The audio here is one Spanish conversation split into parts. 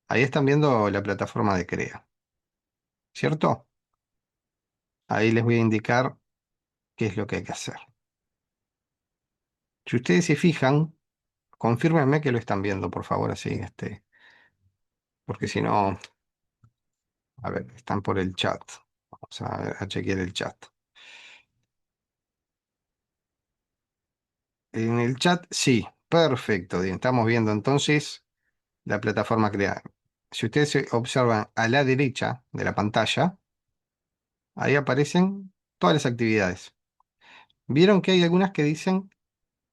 Ahí están viendo la plataforma de Crea, ¿cierto? Ahí les voy a indicar qué es lo que hay que hacer. Si ustedes se fijan, confírmenme que lo están viendo, por favor, así, porque si no, a ver, están por el chat. Vamos a chequear el chat. En el chat, sí, perfecto, bien. Estamos viendo entonces la plataforma Crea. Si ustedes se observan a la derecha de la pantalla, ahí aparecen todas las actividades. Vieron que hay algunas que dicen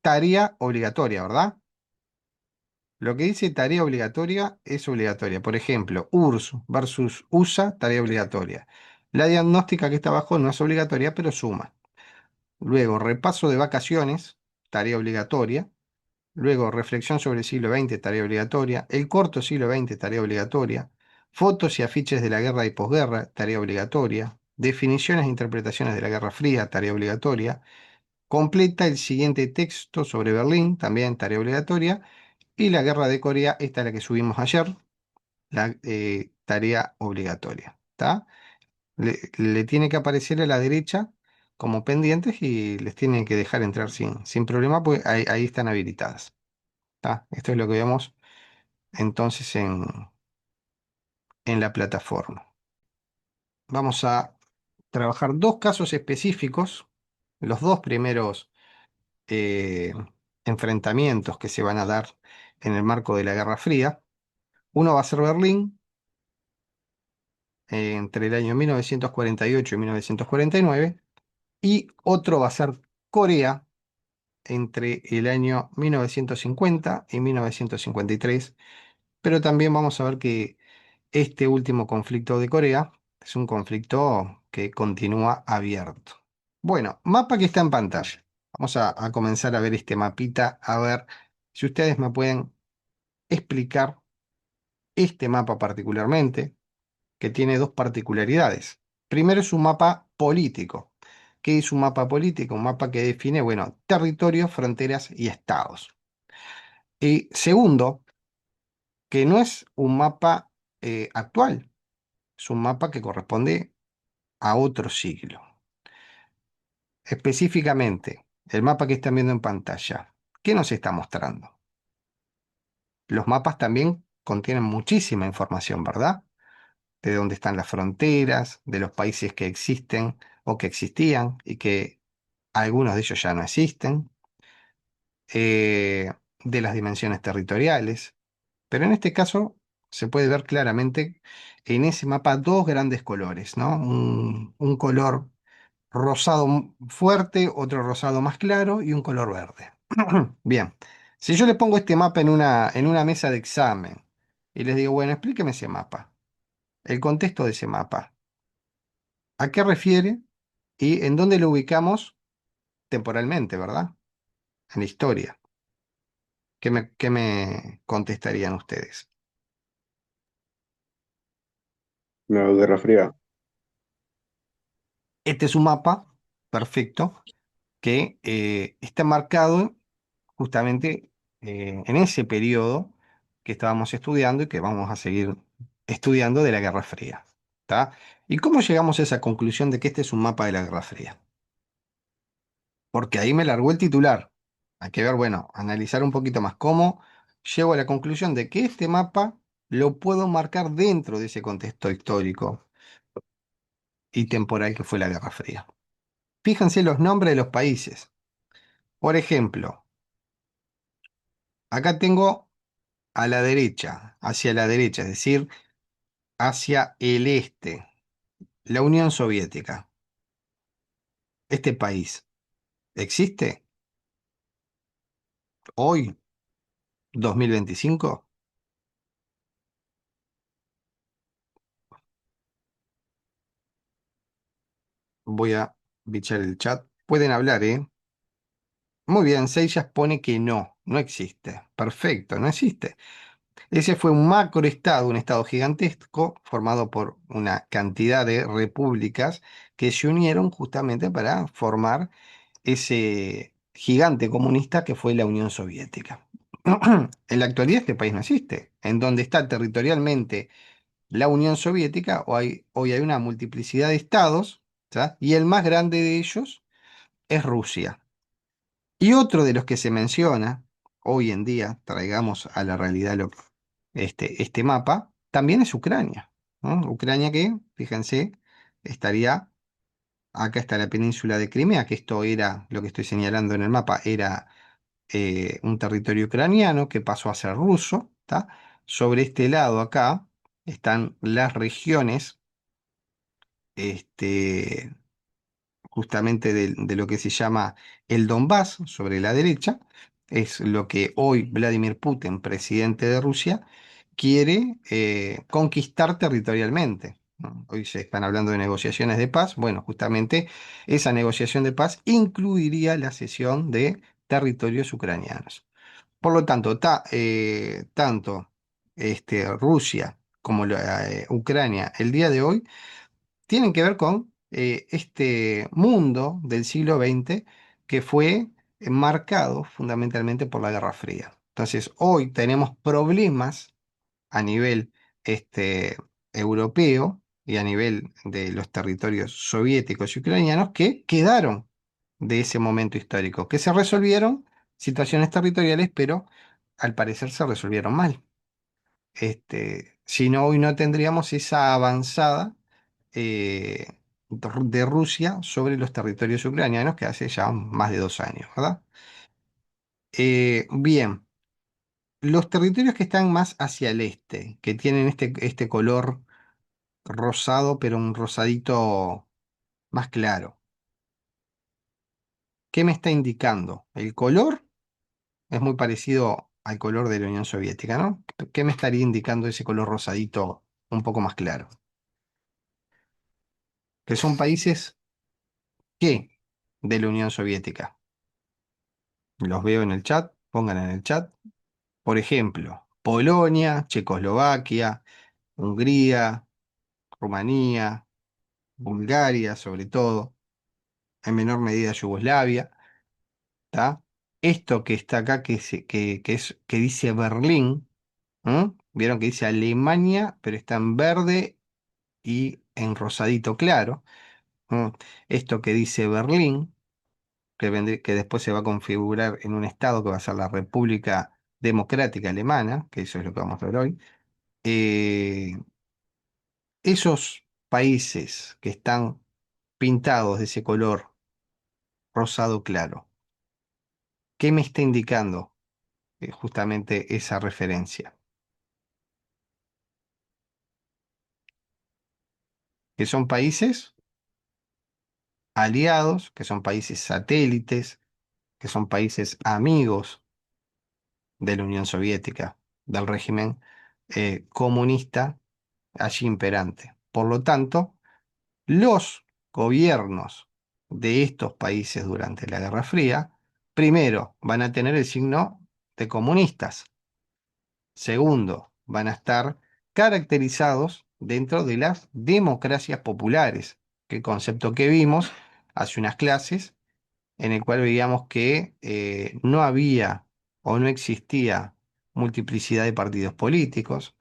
tarea obligatoria, ¿verdad? Lo que dice tarea obligatoria es obligatoria. Por ejemplo, URSS versus USA, tarea obligatoria. La diagnóstica que está abajo no es obligatoria, pero suma. Luego, repaso de vacaciones, tarea obligatoria. Luego, reflexión sobre el siglo XX, tarea obligatoria. El corto siglo XX, tarea obligatoria. Fotos y afiches de la guerra y posguerra, tarea obligatoria. Definiciones e interpretaciones de la Guerra Fría, tarea obligatoria. Completa el siguiente texto sobre Berlín, también tarea obligatoria. Y la Guerra de Corea, esta es la que subimos ayer, la tarea obligatoria. ¿Está? Le tiene que aparecer a la derecha como pendientes y les tienen que dejar entrar sin problema, pues ahí están habilitadas. ¿Está? Esto es lo que vemos entonces en la plataforma. Vamos a trabajar dos casos específicos, los dos primeros eh, enfrentamientos que se van a dar en el marco de la Guerra Fría. Uno va a ser Berlín entre el año 1948 y 1949 y otro va a ser Corea entre el año 1950 y 1953, pero también vamos a ver que este último conflicto de Corea es un conflicto que continúa abierto. Bueno, mapa que está en pantalla. Vamos a comenzar a ver este mapita, a ver si ustedes me pueden explicar este mapa particularmente, que tiene dos particularidades. Primero es un mapa político. ¿Qué es un mapa político? Un mapa que define, bueno, territorios, fronteras y estados. Y segundo, que no es un mapa actual, es un mapa que corresponde a otro siglo. Específicamente, el mapa que están viendo en pantalla, ¿qué nos está mostrando? Los mapas también contienen muchísima información, ¿verdad? De dónde están las fronteras, de los países que existen o que existían y que algunos de ellos ya no existen, eh, de las dimensiones territoriales. Pero en este caso se puede ver claramente en ese mapa dos grandes colores, ¿no? Un color rosado fuerte, otro rosado más claro y un color verde. Bien, si yo le pongo este mapa en una mesa de examen y les digo, bueno, explíqueme ese mapa, el contexto de ese mapa, ¿a qué refiere y en dónde lo ubicamos temporalmente, ¿verdad? En la historia. ¿Qué me contestarían ustedes? La Guerra Fría. Este es un mapa perfecto que está marcado justamente en ese periodo que estábamos estudiando y que vamos a seguir estudiando de la Guerra Fría. ¿Está? ¿Y cómo llegamos a esa conclusión de que este es un mapa de la Guerra Fría? Porque ahí me largó el titular. Hay que ver, bueno, analizar un poquito más cómo llego a la conclusión de que este mapa lo puedo marcar dentro de ese contexto histórico y temporal que fue la Guerra Fría. Fíjense los nombres de los países. Por ejemplo, acá tengo a la derecha, hacia la derecha, es decir, hacia el este, la Unión Soviética. Este país existe hoy, 2025. Voy a bichar el chat. Pueden hablar, ¿eh? Muy bien, Seixas pone que no, no existe. Perfecto, no existe. Ese fue un macroestado, un estado gigantesco formado por una cantidad de repúblicas que se unieron justamente para formar ese gigante comunista que fue la Unión Soviética. En la actualidad este país no existe. En donde está territorialmente la Unión Soviética, hoy hay una multiplicidad de estados, ¿tá? Y el más grande de ellos es Rusia. Y otro de los que se menciona hoy en día, traigamos a la realidad este mapa, también es Ucrania, ¿no? Ucrania que, fíjense, estaría, acá está la península de Crimea, que esto era, lo que estoy señalando en el mapa, era un territorio ucraniano que pasó a ser ruso, ¿tá? Sobre este lado acá están las regiones, este, justamente de lo que se llama el Donbass, sobre la derecha, es lo que hoy Vladimir Putin, presidente de Rusia, quiere conquistar territorialmente, ¿no? Hoy se están hablando de negociaciones de paz. Bueno, justamente esa negociación de paz incluiría la cesión de territorios ucranianos. Por lo tanto, tanto Rusia como Ucrania el día de hoy tienen que ver con este mundo del siglo XX que fue marcado fundamentalmente por la Guerra Fría. Entonces, hoy tenemos problemas a nivel este, europeo y a nivel de los territorios soviéticos y ucranianos que quedaron de ese momento histórico, que se resolvieron situaciones territoriales, pero al parecer se resolvieron mal. Si no, hoy no tendríamos esa avanzada eh, de Rusia sobre los territorios ucranianos que hace ya más de 2 años, ¿verdad? Bien, los territorios que están más hacia el este, que tienen este color rosado, pero un rosadito más claro, ¿qué me está indicando? El color es muy parecido al color de la Unión Soviética, ¿no? ¿Qué me estaría indicando ese color rosadito un poco más claro? Que son países que de la Unión Soviética. Los veo en el chat, pongan en el chat. Por ejemplo, Polonia, Checoslovaquia, Hungría, Rumanía, Bulgaria, sobre todo, en menor medida Yugoslavia, ¿tá? Esto que está acá, que dice Berlín, ¿m? Vieron que dice Alemania, pero está en verde y en rosadito claro. ¿M? Esto que dice Berlín, que después se va a configurar en un estado que va a ser la República Democrática Alemana, que eso es lo que vamos a ver hoy. eh, Esos países que están pintados de ese color rosado claro, ¿qué me está indicando justamente esa referencia? Que son países aliados, que son países satélites, que son países amigos de la Unión Soviética, del régimen comunista allí imperante. Por lo tanto, los gobiernos de estos países durante la Guerra Fría, primero, van a tener el signo de comunistas. Segundo, van a estar caracterizados dentro de las democracias populares, que concepto que vimos hace unas clases, en el cual veíamos que no había o no existía multiplicidad de partidos políticos,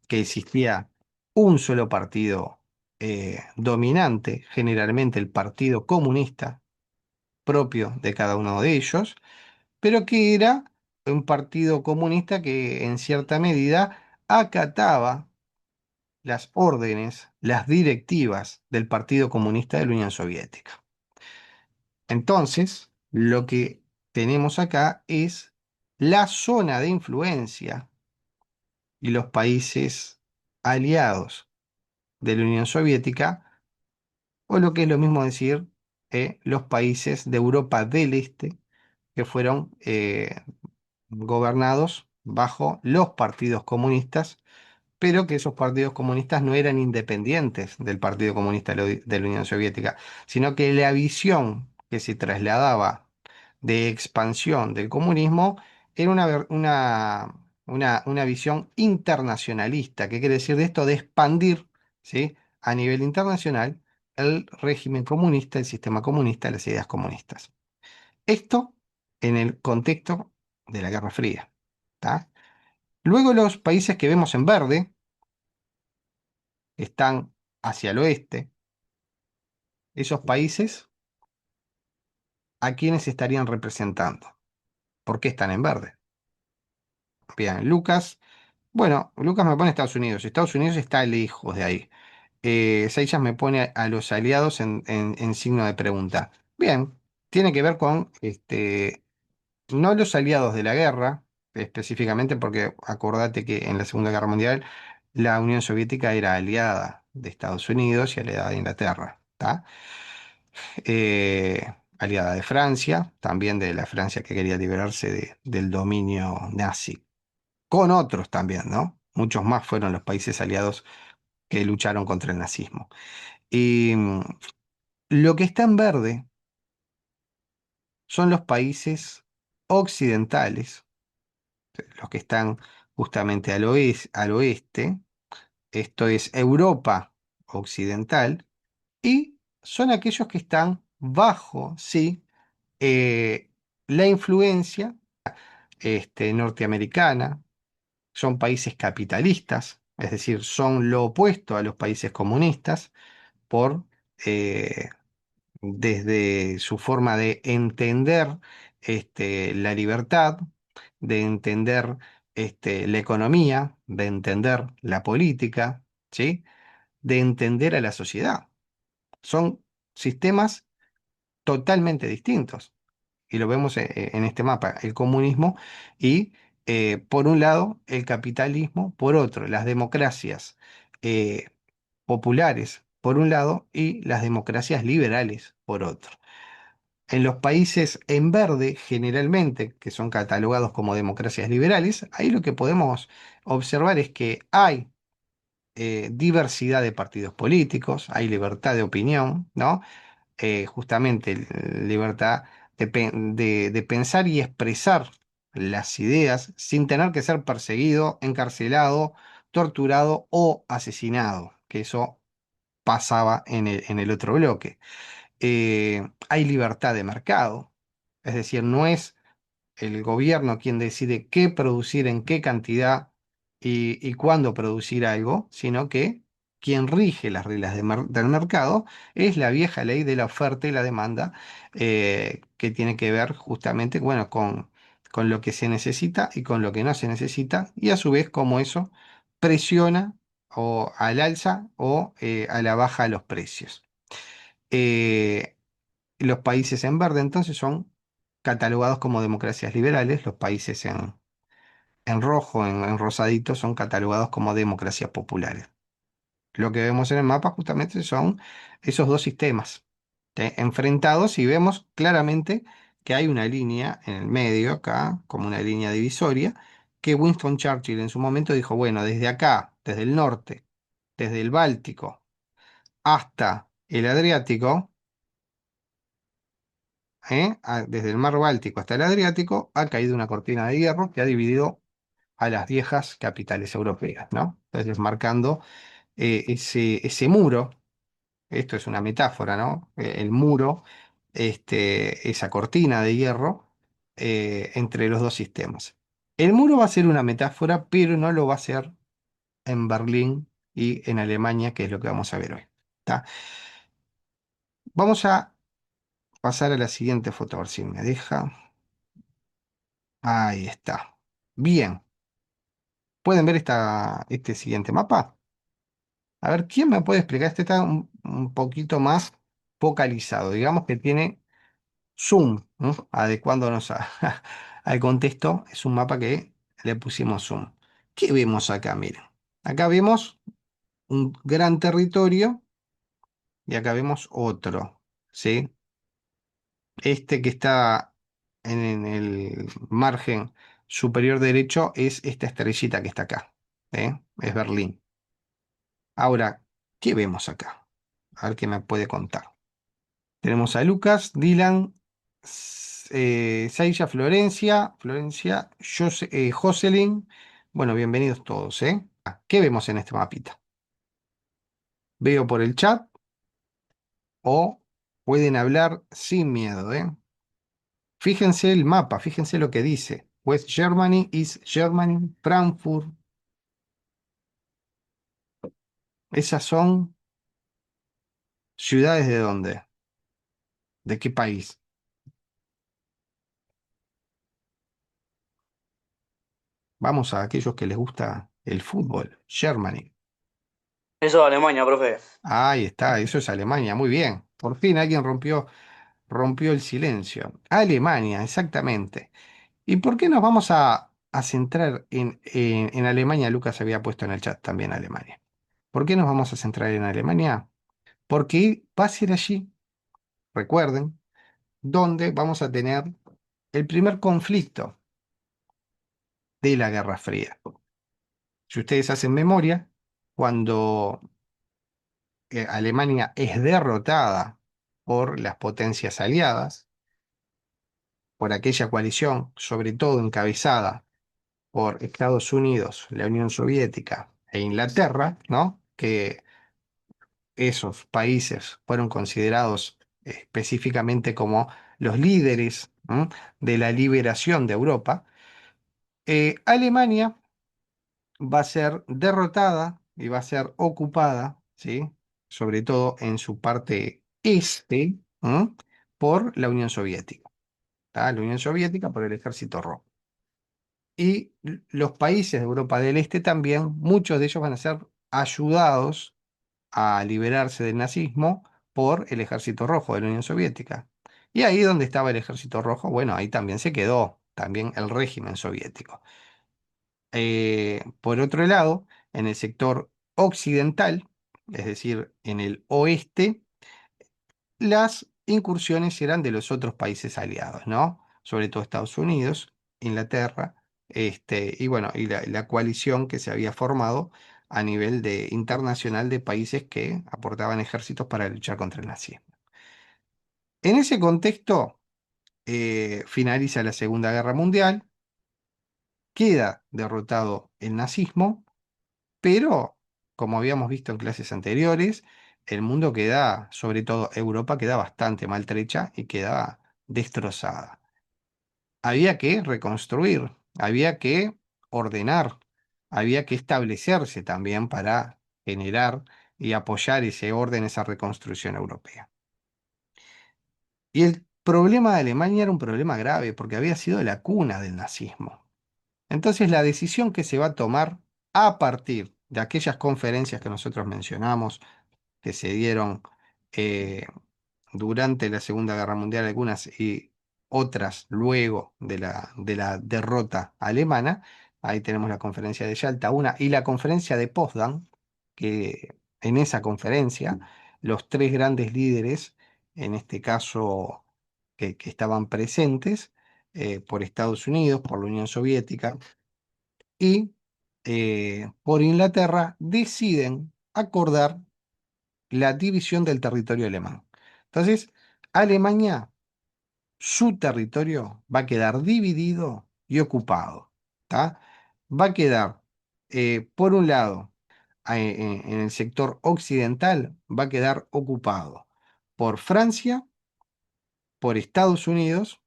que existía un solo partido dominante, generalmente el Partido Comunista propio de cada uno de ellos, pero que era un partido comunista que en cierta medida acataba las órdenes, las directivas del Partido Comunista de la Unión Soviética. Entonces, lo que tenemos acá es la zona de influencia y los países aliados de la Unión Soviética, o lo que es lo mismo decir, los países de Europa del Este que fueron gobernados bajo los partidos comunistas, pero que esos partidos comunistas no eran independientes del Partido Comunista de la Unión Soviética, sino que la visión que se trasladaba de expansión del comunismo era una visión internacionalista. ¿Qué quiere decir de esto? De expandir, ¿sí?, a nivel internacional el régimen comunista, el sistema comunista, las ideas comunistas. Esto en el contexto de la Guerra Fría. ¿tá? Luego los países que vemos en verde están hacia el oeste. Esos países, ¿a quiénes estarían representando? ¿Por qué están en verde? Bien, Lucas. Bueno, Lucas me pone Estados Unidos. Estados Unidos está lejos de ahí. Seixas me pone a los aliados en signo de pregunta. Bien, tiene que ver con no los aliados de la guerra, específicamente porque acordate que en la Segunda Guerra Mundial la Unión Soviética era aliada de Estados Unidos y aliada de Inglaterra, ¿tá? Aliada de Francia, también de la Francia que quería liberarse del dominio nazi, con otros también, ¿no? Muchos más fueron los países aliados que lucharon contra el nazismo. Y lo que está en verde son los países occidentales, los que están justamente al oeste, esto es Europa occidental, y son aquellos que están bajo, sí, eh, la influencia norteamericana, son países capitalistas, es decir, son lo opuesto a los países comunistas por eh, desde su forma de entender la libertad, de entender la economía, de entender la política, ¿sí? De entender a la sociedad. Son sistemas totalmente distintos. Y lo vemos en este mapa, el comunismo y, por un lado, el capitalismo, por otro, las democracias eh, populares, por un lado, y las democracias liberales, por otro. En los países en verde, generalmente, que son catalogados como democracias liberales, ahí lo que podemos observar es que hay diversidad de partidos políticos, hay libertad de opinión, ¿no? Justamente libertad de pensar y expresar las ideas sin tener que ser perseguido, encarcelado, torturado o asesinado, que eso pasaba en el otro bloque. Hay libertad de mercado, es decir, no es el gobierno quien decide qué producir, en qué cantidad y cuándo producir algo, sino que quien rige las reglas del mercado es la vieja ley de la oferta y la demanda, que tiene que ver justamente, bueno, con lo que se necesita y con lo que no se necesita, y a su vez cómo eso presiona o al alza o a la baja los precios. Eh, los países en verde entonces son catalogados como democracias liberales, los países en rojo, en rosadito, son catalogados como democracias populares. Lo que vemos en el mapa justamente son esos dos sistemas enfrentados y vemos claramente que hay una línea en el medio acá, como una línea divisoria, que Winston Churchill en su momento dijo, bueno, desde acá, desde el norte, desde el Báltico hasta el Adriático, desde el mar Báltico hasta el Adriático, ha caído una cortina de hierro que ha dividido a las viejas capitales europeas, ¿no? Entonces, marcando ese muro, esto es una metáfora, ¿no? El muro, esa cortina de hierro entre los dos sistemas. El muro va a ser una metáfora, pero no lo va a ser en Berlín y en Alemania, que es lo que vamos a ver hoy. ¿Tá? Vamos a pasar a la siguiente foto, a ver si me deja. Ahí está. Bien. ¿Pueden ver este siguiente mapa? A ver, ¿quién me puede explicar? Este está un poquito más focalizado. Digamos que tiene zoom, ¿no? Adecuándonos al contexto. Es un mapa que le pusimos zoom. ¿Qué vemos acá? Miren. Acá vemos un gran territorio y acá vemos otro, ¿sí? Este que está en el margen superior derecho es esta estrellita que está acá, es Berlín. Ahora, ¿qué vemos acá? A ver qué me puede contar. Tenemos a Lucas, Dylan, Seiya, Florencia, Jocelyn. Bueno, bienvenidos todos, ¿eh? ¿Qué vemos en este mapita? Veo por el chat o pueden hablar sin miedo, ¿eh? Fíjense el mapa, fíjense lo que dice. West Germany, East Germany, Frankfurt. ¿Esas son ciudades de dónde? ¿De qué país? Vamos a aquellos que les gusta el fútbol. Germany. Eso de Alemania, profe. Ahí está, eso es Alemania. Muy bien. Por fin alguien rompió el silencio. Alemania, exactamente. ¿Y por qué nos vamos a centrar en Alemania? Lucas había puesto en el chat también Alemania. ¿Por qué nos vamos a centrar en Alemania? Porque va a ser allí, recuerden, donde vamos a tener el primer conflicto de la Guerra Fría. Si ustedes hacen memoria, cuando Alemania es derrotada por las potencias aliadas, por aquella coalición, sobre todo encabezada por Estados Unidos, la Unión Soviética e Inglaterra, ¿no? Que esos países fueron considerados específicamente como los líderes, ¿m? de la liberación de Europa. Alemania va a ser derrotada y va a ser ocupada, ¿sí? Sobre todo en su parte este, ¿m? Por la Unión Soviética, ¿tá? La Unión Soviética por el Ejército Rojo. Y los países de Europa del Este también, muchos de ellos van a ser ayudados a liberarse del nazismo por el Ejército Rojo de la Unión Soviética. Y ahí donde estaba el Ejército Rojo, bueno, ahí también se quedó, también el régimen soviético. Por otro lado, en el sector occidental, es decir, en el oeste, las incursiones eran de los otros países aliados, ¿no? Sobre todo Estados Unidos, Inglaterra, y bueno, y la coalición que se había formado a nivel internacional de países que aportaban ejércitos para luchar contra el nazismo. En ese contexto, finaliza la Segunda Guerra Mundial, queda derrotado el nazismo, pero, como habíamos visto en clases anteriores, el mundo queda, sobre todo Europa, queda bastante maltrecha y queda destrozada. Había que reconstruir, había que ordenar, había que establecerse también para generar y apoyar ese orden, esa reconstrucción europea. Y el problema de Alemania era un problema grave porque había sido la cuna del nazismo. Entonces la decisión que se va a tomar a partir de aquellas conferencias que nosotros mencionamos, que se dieron eh, durante la Segunda Guerra Mundial, algunas y otras luego de la derrota alemana. Ahí tenemos la conferencia de Yalta, una, y la conferencia de Potsdam, que en esa conferencia los tres grandes líderes, en este caso que estaban presentes, por Estados Unidos, por la Unión Soviética y por Inglaterra, deciden acordar la división del territorio alemán. Entonces, Alemania, su territorio va a quedar dividido y ocupado, ¿tá? Va a quedar, por un lado, en el sector occidental, va a quedar ocupado por Francia, por Estados Unidos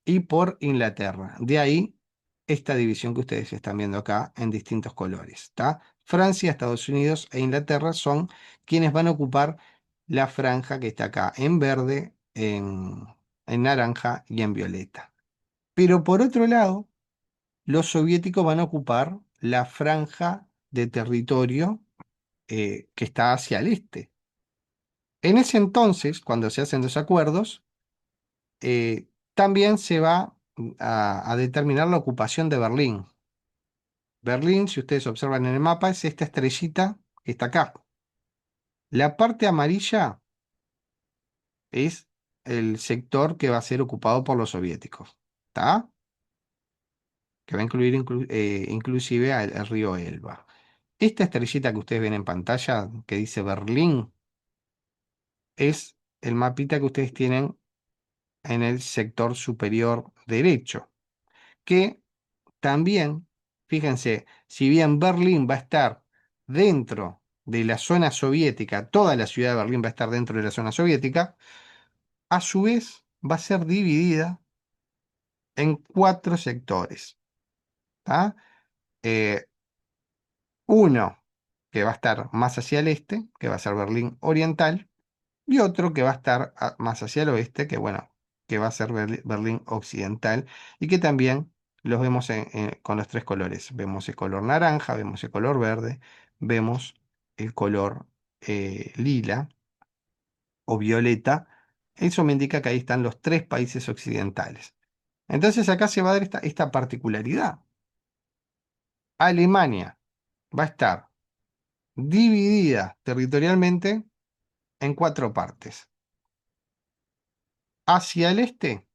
y por Inglaterra. De ahí esta división que ustedes están viendo acá en distintos colores, ¿tá? Francia, Estados Unidos e Inglaterra son quienes van a ocupar la franja que está acá en verde, en naranja y en violeta. Pero por otro lado, los soviéticos van a ocupar la franja de territorio que está hacia el este. En ese entonces, cuando se hacen los acuerdos, también se va a determinar la ocupación de Berlín. Berlín, si ustedes observan en el mapa, es esta estrellita que está acá. La parte amarilla es el sector que va a ser ocupado por los soviéticos, ¿está? Que va a incluir inclusive al río Elba. Esta estrellita que ustedes ven en pantalla, que dice Berlín, es el mapita que ustedes tienen en el sector superior derecho, que también, fíjense, si bien Berlín va a estar dentro de la zona soviética, toda la ciudad de Berlín va a estar dentro de la zona soviética, a su vez va a ser dividida en 4 sectores. ¿Tá? Eh, uno que va a estar más hacia el este, que va a ser Berlín Oriental, y otro que va a estar más hacia el oeste, que bueno, que va a ser Berlín Occidental, y que también los vemos con los 3 colores. Vemos el color naranja, vemos el color verde, vemos el color lila o violeta. Eso me indica que ahí están los 3 países occidentales. Entonces acá se va a dar esta particularidad. Alemania va a estar dividida territorialmente en 4 partes. Hacia el este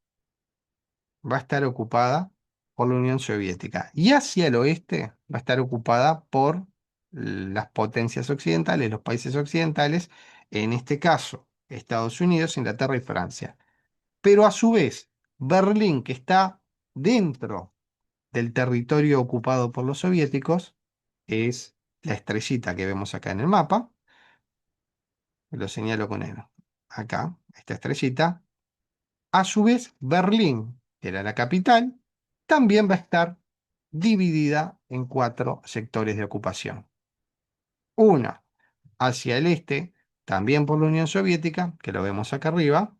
va a estar ocupada por la Unión Soviética y hacia el oeste va a estar ocupada por las potencias occidentales, los países occidentales, en este caso Estados Unidos, Inglaterra y Francia. Pero a su vez, Berlín, que está dentro del territorio ocupado por los soviéticos, es la estrellita que vemos acá en el mapa, lo señalo con él. Acá, esta estrellita. A su vez, Berlín, que era la capital, también va a estar dividida en 4 sectores de ocupación. Uno hacia el este, también por la Unión Soviética, que lo vemos acá arriba,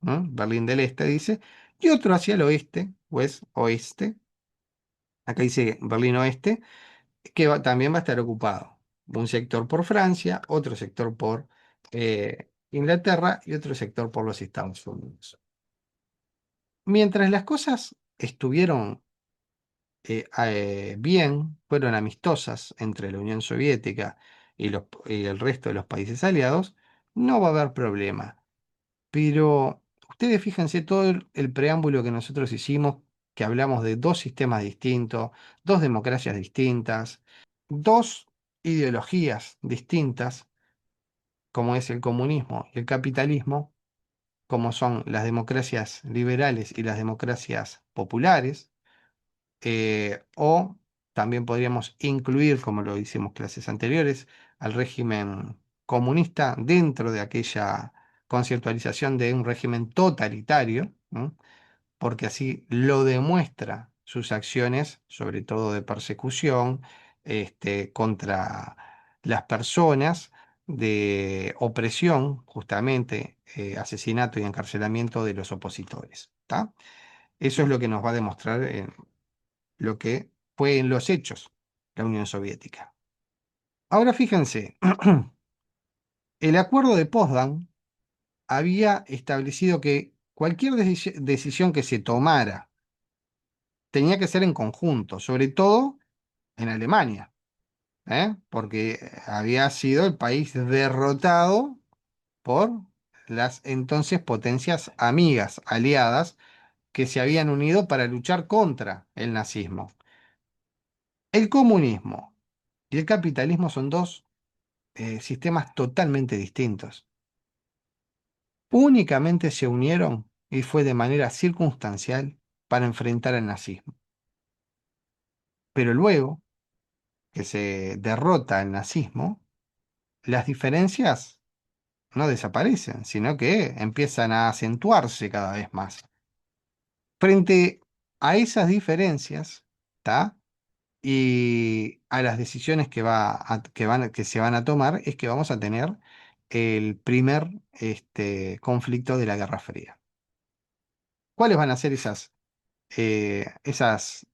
¿no? Berlín del Este dice, y otro hacia el oeste, pues oeste, acá dice Berlín Oeste, que también va a estar ocupado. Un sector por Francia, otro sector por Inglaterra y otro sector por los Estados Unidos. Mientras las cosas estuvieron bien, fueron amistosas entre la Unión Soviética y el resto de los países aliados, no va a haber problema. Pero ustedes fíjense todo el preámbulo que nosotros hicimos, que hablamos de 2 sistemas distintos, 2 democracias distintas, 2 ideologías distintas, como es el comunismo y el capitalismo, como son las democracias liberales y las democracias populares, o también podríamos incluir, como lo hicimos clases anteriores, al régimen comunista dentro de aquella conceptualización de un régimen totalitario, ¿no? Porque así lo demuestra sus acciones, sobre todo de persecución, contra las personas, de opresión, justamente, asesinato y encarcelamiento de los opositores. ¿Tá? Eso es lo que nos va a demostrar lo que fue en los hechos la Unión Soviética. Ahora fíjense, el acuerdo de Potsdam había establecido que cualquier decisión que se tomara tenía que ser en conjunto, sobre todo en Alemania, porque había sido el país derrotado por las entonces potencias amigas, aliadas, que se habían unido para luchar contra el nazismo. El comunismo y el capitalismo son dos sistemas totalmente distintos. Únicamente se unieron y fue de manera circunstancial para enfrentar al nazismo. Pero luego que se derrota el nazismo, las diferencias no desaparecen, sino que empiezan a acentuarse cada vez más. Frente a esas diferencias, ¿tá? Y a las decisiones que se van a tomar, es que vamos a tener el primer conflicto de la Guerra Fría. ¿Cuáles van a ser esas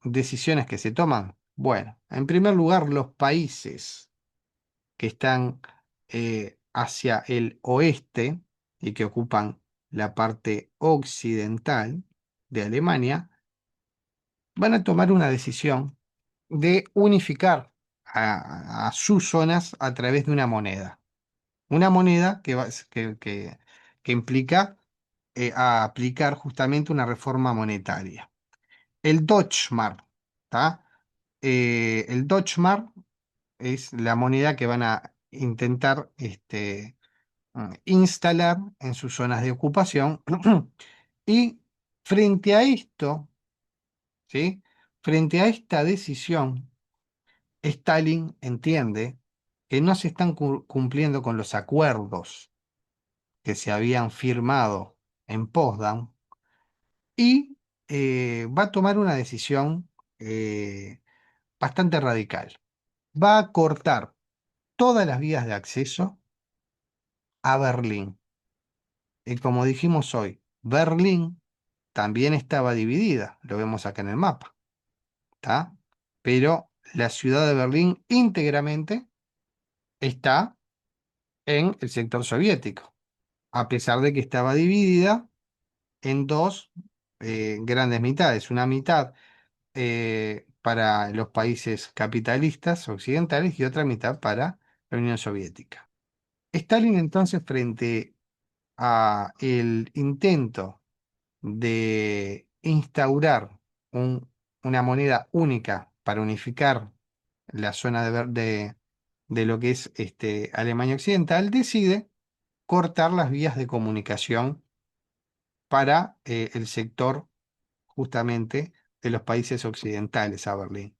decisiones que se toman? Bueno, en primer lugar, los países que están hacia el oeste y que ocupan la parte occidental de Alemania, van a tomar una decisión de unificar a sus zonas a través de una moneda. Una moneda que implica a aplicar justamente una reforma monetaria. El Deutschmark, ¿tá? El Deutschmark es la moneda que van a intentar instalar en sus zonas de ocupación. Y frente a esto, ¿sí? Frente a esta decisión, Stalin entiende que no se están cumpliendo con los acuerdos que se habían firmado en Potsdam y va a tomar una decisión bastante radical. Va a cortar todas las vías de acceso a Berlín. Y como dijimos hoy, Berlín también estaba dividida, lo vemos acá en el mapa, ¿está? Pero la ciudad de Berlín íntegramente está en el sector soviético, a pesar de que estaba dividida en dos grandes mitades, una mitad para los países capitalistas occidentales y otra mitad para la Unión Soviética. Stalin entonces, frente a el intento de instaurar una moneda única para unificar la zona de lo que es Alemania Occidental, decide cortar las vías de comunicación para el sector justamente de los países occidentales a Berlín.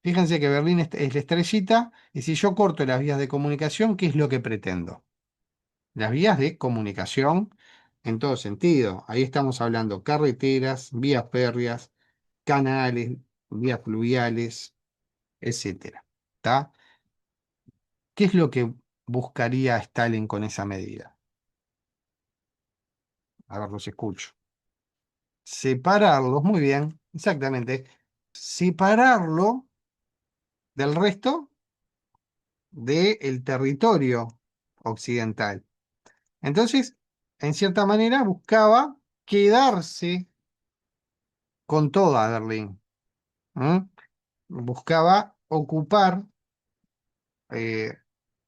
Fíjense que Berlín es la estrellita, y si yo corto las vías de comunicación, ¿qué es lo que pretendo? Las vías de comunicación en todo sentido. Ahí estamos hablando carreteras, vías férreas, canales, vías fluviales, etcétera. ¿Tá? ¿Qué es lo que buscaría Stalin con esa medida? A ver, los escucho. Separarlos, muy bien, exactamente. Separarlo del resto del territorio occidental. Entonces, en cierta manera, buscaba quedarse con toda Berlín. ¿M? Buscaba ocupar, eh,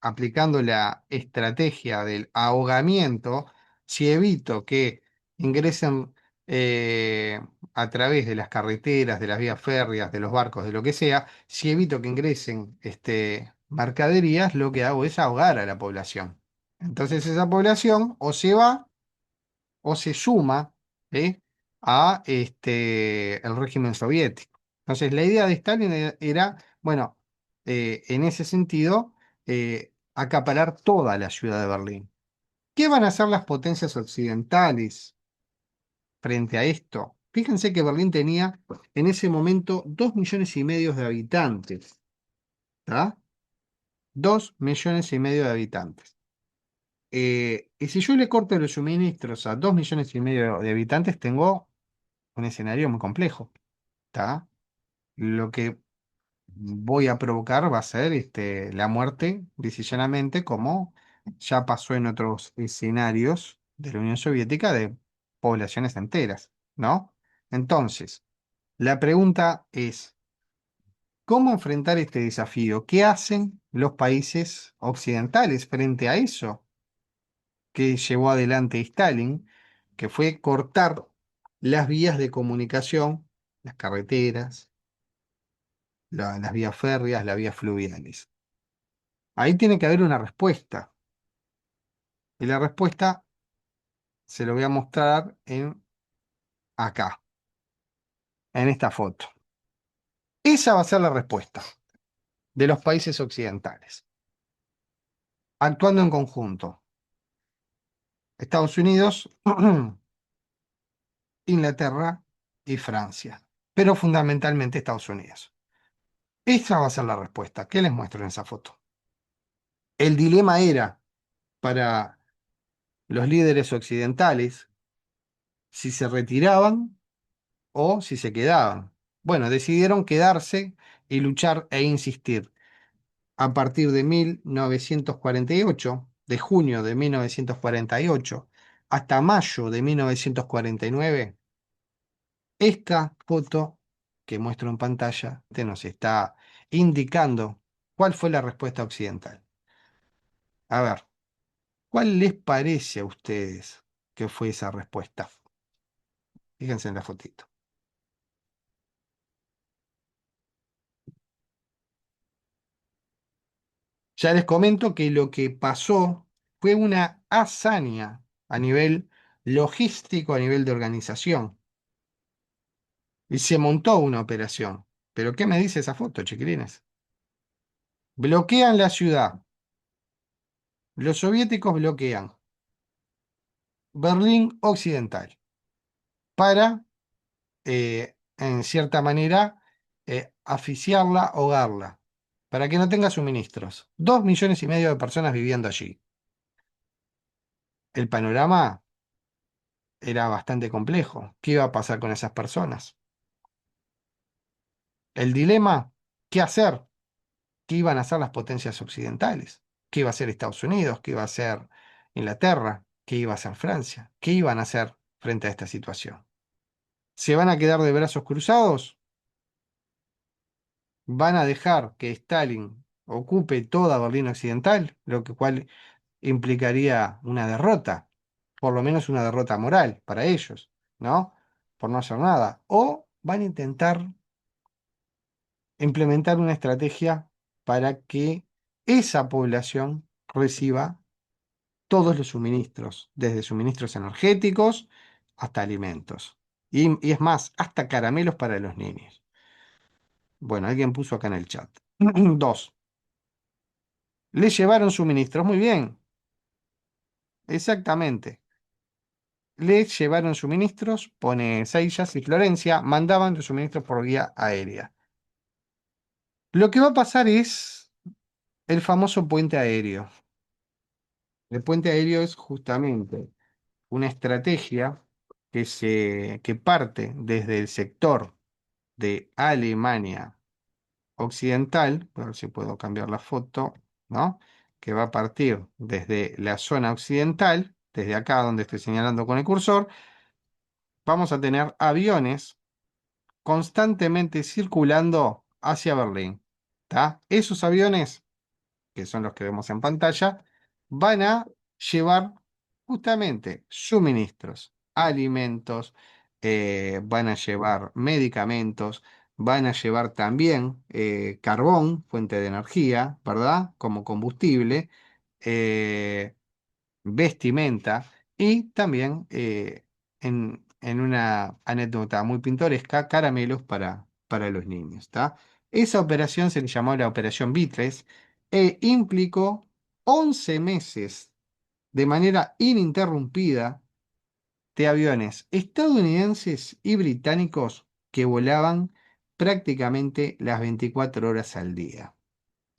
aplicando la estrategia del ahogamiento, si evito que ingresen eh, a través de las carreteras, de las vías férreas, de los barcos, de lo que sea, si evito que ingresen mercaderías, lo que hago es ahogar a la población. Entonces esa población o se va o se suma, ¿sí?, a el régimen soviético. Entonces, la idea de Stalin era, bueno, en ese sentido, acaparar toda la ciudad de Berlín. ¿Qué van a hacer las potencias occidentales frente a esto? Fíjense que Berlín tenía en ese momento 2,5 millones de habitantes, ¿tá? 2,5 millones de habitantes. Y si yo le corto los suministros a 2,5 millones de habitantes, tengo un escenario muy complejo, ¿está? Lo que voy a provocar va a ser la muerte, decisionalmente, como ya pasó en otros escenarios de la Unión Soviética, de poblaciones enteras, ¿no? Entonces, la pregunta es, ¿cómo enfrentar este desafío? ¿Qué hacen los países occidentales frente a eso que llevó adelante Stalin, que fue cortar las vías de comunicación, las carreteras, las vías férreas, las vías fluviales? Ahí tiene que haber una respuesta. Y la respuesta se lo voy a mostrar acá, en esta foto. Esa va a ser la respuesta de los países occidentales, actuando en conjunto. Estados Unidos, Inglaterra y Francia, pero fundamentalmente Estados Unidos. Esa va a ser la respuesta. ¿Qué les muestro en esa foto? El dilema era para los líderes occidentales si se retiraban o si se quedaban. Bueno, decidieron quedarse y luchar e insistir. A partir de 1948, de junio de 1948 hasta mayo de 1949, esta foto que muestro en pantalla te nos está indicando cuál fue la respuesta occidental. A ver, ¿cuál les parece a ustedes que fue esa respuesta? Fíjense en la fotito. Ya les comento que lo que pasó fue una hazaña a nivel logístico, a nivel de organización. Y se montó una operación. ¿Pero qué me dice esa foto, chiquilines? Bloquean la ciudad. Los soviéticos bloquean Berlín Occidental para en cierta manera, asfixiarla, ahogarla, para que no tenga suministros. 2,5 millones de personas viviendo allí. El panorama era bastante complejo. ¿Qué iba a pasar con esas personas? El dilema, ¿qué hacer? ¿Qué iban a hacer las potencias occidentales? ¿Qué iba a hacer Estados Unidos? ¿Qué iba a hacer Inglaterra? ¿Qué iba a hacer Francia? ¿Qué iban a hacer frente a esta situación? ¿Se van a quedar de brazos cruzados? ¿Van a dejar que Stalin ocupe toda Berlín Occidental? Lo que cual implicaría una derrota, por lo menos una derrota moral para ellos, ¿no? Por no hacer nada. O van a intentar implementar una estrategia para que esa población reciba todos los suministros, desde suministros energéticos hasta alimentos. Y es más, hasta caramelos para los niños. Bueno, alguien puso acá en el chat. Dos, le llevaron suministros, muy bien, exactamente. Le llevaron suministros, pone Seillas y Florencia, mandaban los suministros por vía aérea. Lo que va a pasar es el famoso puente aéreo. El puente aéreo es justamente una estrategia que parte desde el sector de Alemania Occidental, a ver si puedo cambiar la foto, ¿no? Que va a partir desde la zona occidental, desde acá donde estoy señalando con el cursor, vamos a tener aviones constantemente circulando hacia Berlín. ¿Tá? Esos aviones, que son los que vemos en pantalla, van a llevar justamente suministros, alimentos, van a llevar medicamentos, van a llevar también carbón, fuente de energía, ¿verdad? Como combustible, eh, vestimenta y también, en una anécdota muy pintoresca, caramelos para los niños. ¿Tá? Esa operación se le llamó la Operación Beatles e implicó 11 meses de manera ininterrumpida de aviones estadounidenses y británicos que volaban prácticamente las 24 horas al día,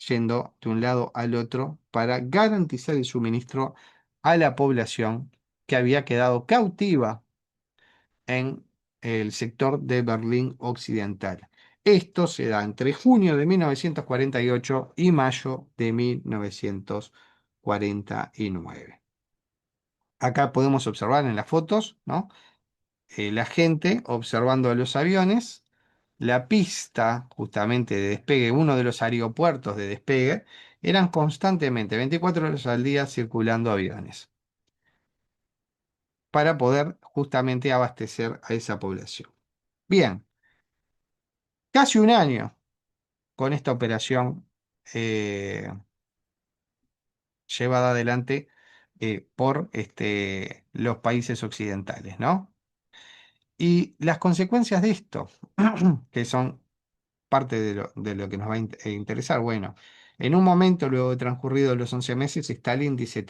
yendo de un lado al otro para garantizar el suministro a la población que había quedado cautiva en el sector de Berlín Occidental. Esto se da entre junio de 1948 y mayo de 1949. Acá podemos observar en las fotos, ¿no? La gente observando a los aviones, la pista justamente de despegue, uno de los aeropuertos de despegue, eran constantemente, 24 horas al día, circulando aviones para poder justamente abastecer a esa población. Bien, casi un año con esta operación eh, llevada adelante por los países occidentales, ¿no? Y las consecuencias de esto, que son parte de lo que nos va a interesar. Bueno, en un momento, luego de transcurridos los 11 meses, Stalin dice,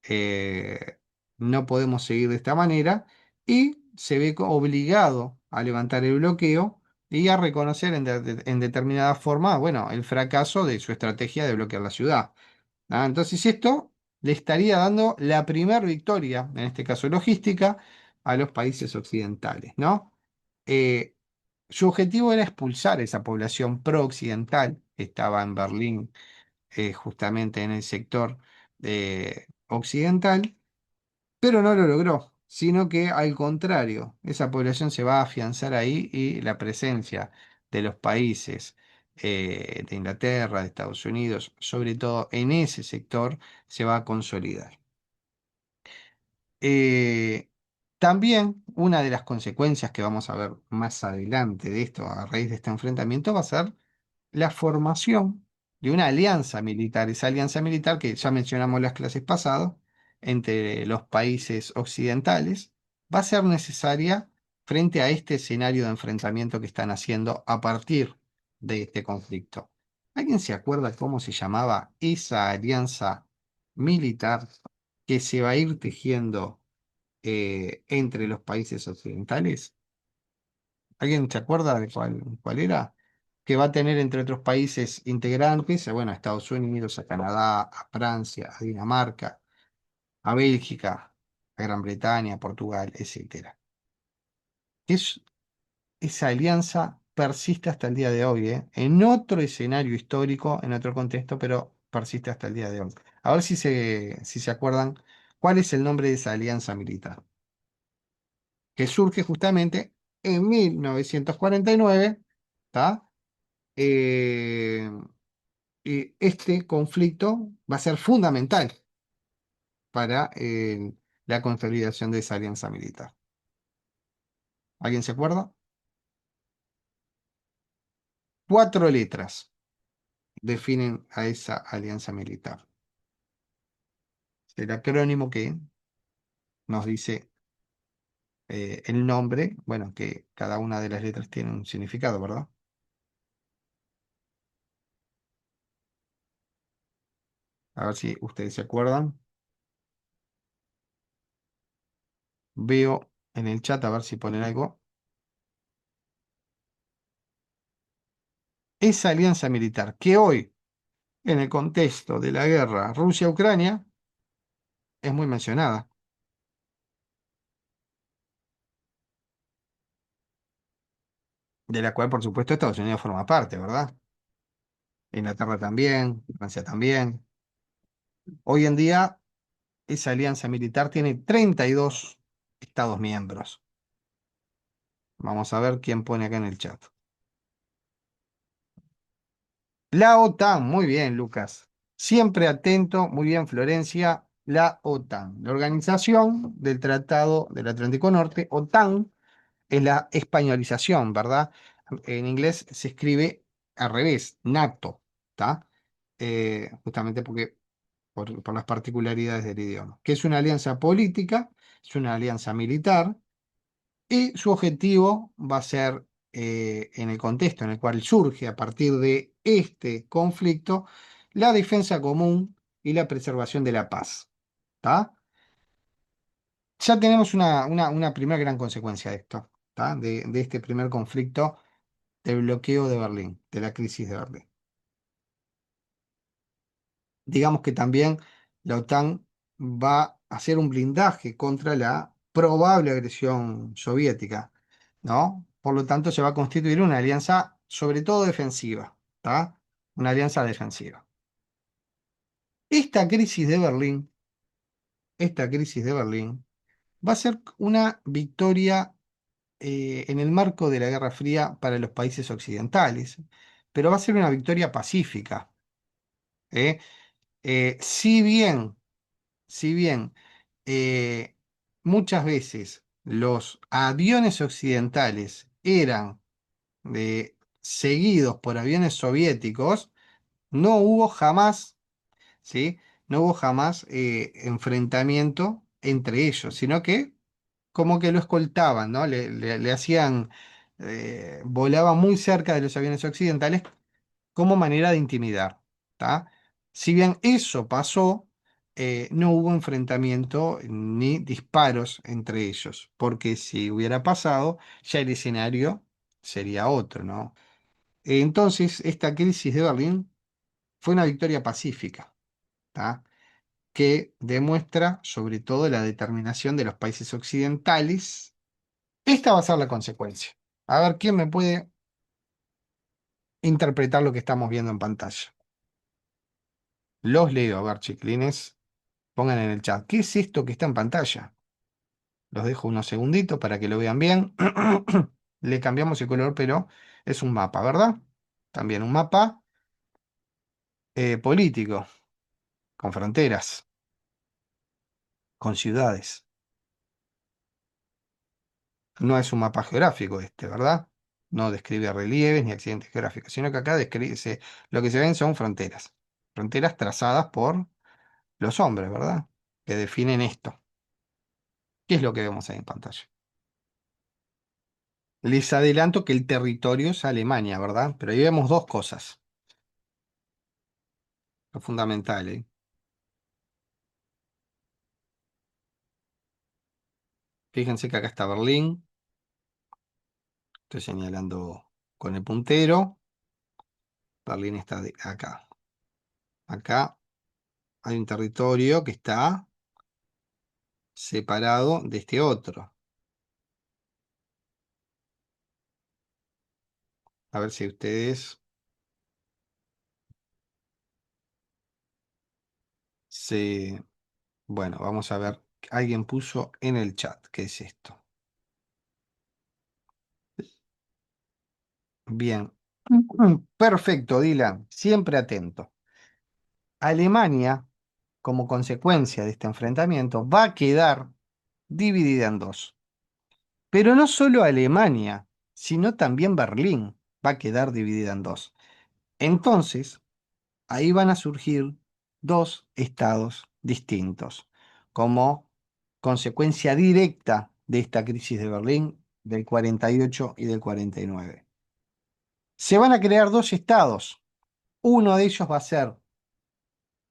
eh, no podemos seguir de esta manera, y se ve obligado a levantar el bloqueo y a reconocer en determinada forma, bueno, el fracaso de su estrategia de bloquear la ciudad. ¿Ah? Entonces esto le estaría dando la primer victoria, en este caso logística, a los países occidentales, ¿no? Eh, Su objetivo era expulsar esa población pro-occidental que estaba en Berlín, justamente en el sector occidental, pero no lo logró, sino que al contrario, esa población se va a afianzar ahí y la presencia de los países de Inglaterra, de Estados Unidos, sobre todo en ese sector, se va a consolidar. Eh, También una de las consecuencias que vamos a ver más adelante de esto, a raíz de este enfrentamiento, va a ser la formación de una alianza militar. Esa alianza militar que ya mencionamos en las clases pasadas, entre los países occidentales, va a ser necesaria frente a este escenario de enfrentamiento que están haciendo a partir de este conflicto. ¿Alguien se acuerda cómo se llamaba esa alianza militar que se va a ir tejiendo entre los países occidentales? ¿Alguien se acuerda de cuál era? Que va a tener entre otros países integrantes, bueno, a Estados Unidos, a Canadá, a Francia, a Dinamarca, a Bélgica, a Gran Bretaña, a Portugal, etcétera. Esa alianza persiste hasta el día de hoy, ¿eh? En otro escenario histórico, en otro contexto, pero persiste hasta el día de hoy. A ver si se acuerdan cuál es el nombre de esa alianza militar, que surge justamente en 1949, ¿tá? Eh, y este conflicto va a ser fundamental para la consolidación de esa alianza militar. ¿Alguien se acuerda? 4 letras definen a esa alianza militar. El acrónimo que nos dice el nombre, bueno, que cada una de las letras tiene un significado, ¿verdad? A ver si ustedes se acuerdan. Veo en el chat, a ver si ponen algo. Esa alianza militar que hoy, en el contexto de la guerra Rusia-Ucrania, es muy mencionada, de la cual, por supuesto, Estados Unidos forma parte, ¿verdad? Inglaterra también, Francia también. Hoy en día, esa alianza militar tiene 32 Estados miembros. Vamos a ver quién pone acá en el chat. La OTAN, muy bien, Lucas. Siempre atento, muy bien, Florencia. La OTAN, la Organización del Tratado del Atlántico Norte, OTAN, es la españolización, ¿verdad? En inglés se escribe al revés, NATO, ¿está? Justamente porque por las particularidades del idioma. Que es una alianza política, es una alianza militar, y su objetivo va a ser, en el contexto en el cual surge a partir de este conflicto, la defensa común y la preservación de la paz. ¿Tá? Ya tenemos una primera gran consecuencia de esto, ¿tá? De este primer conflicto del bloqueo de Berlín, de la crisis de Berlín. Digamos que también la OTAN va a hacer un blindaje contra la probable agresión soviética, ¿no? Por lo tanto, se va a constituir una alianza sobre todo defensiva, ¿tá? Una alianza defensiva. Esta crisis de Berlín, esta crisis de Berlín va a ser una victoria en el marco de la Guerra Fría para los países occidentales, pero va a ser una victoria pacífica, ¿eh? Si bien si bien eh, muchas veces los aviones occidentales eran seguidos por aviones soviéticos, no hubo jamás, ¿sí? No hubo jamás enfrentamiento entre ellos, sino que como que lo escoltaban, ¿no? Le hacían, volaban muy cerca de los aviones occidentales como manera de intimidar, ¿tá? Si bien eso pasó, no hubo enfrentamiento ni disparos entre ellos, porque si hubiera pasado, ya el escenario sería otro, ¿no? Entonces, esta crisis de Berlín fue una victoria pacífica, ¿tá? Que demuestra sobre todo la determinación de los países occidentales. Esta va a ser la consecuencia. A ver, ¿quién me puede interpretar lo que estamos viendo en pantalla? Los leo, a ver, chiquilines. Pongan en el chat, ¿qué es esto que está en pantalla? Los dejo unos segunditos para que lo vean bien. Le cambiamos el color, pero es un mapa, ¿verdad? También un mapa político, con fronteras, con ciudades. No es un mapa geográfico este, ¿verdad? No describe relieves ni accidentes geográficos, sino que acá lo que se ven son fronteras. Fronteras trazadas por los hombres, ¿verdad? Que definen esto. ¿Qué es lo que vemos ahí en pantalla? Les adelanto que el territorio es Alemania, ¿verdad? Pero ahí vemos dos cosas. Lo fundamental, ¿eh? Fíjense que acá está Berlín, Estoy señalando con el puntero. Berlín está acá. Acá hay un territorio que está separado de este otro. A ver si ustedes se... Bueno, vamos a ver. Alguien puso en el chat. ¿Qué es esto? Bien. Perfecto, Dylan. Siempre atento. Alemania, como consecuencia de este enfrentamiento, va a quedar dividida en dos. Pero no solo Alemania, sino también Berlín va a quedar dividida en dos. Entonces, ahí van a surgir dos estados distintos, como consecuencia directa de esta crisis de Berlín del 48 y del 49. Se van a crear dos estados. Uno de ellos va a ser,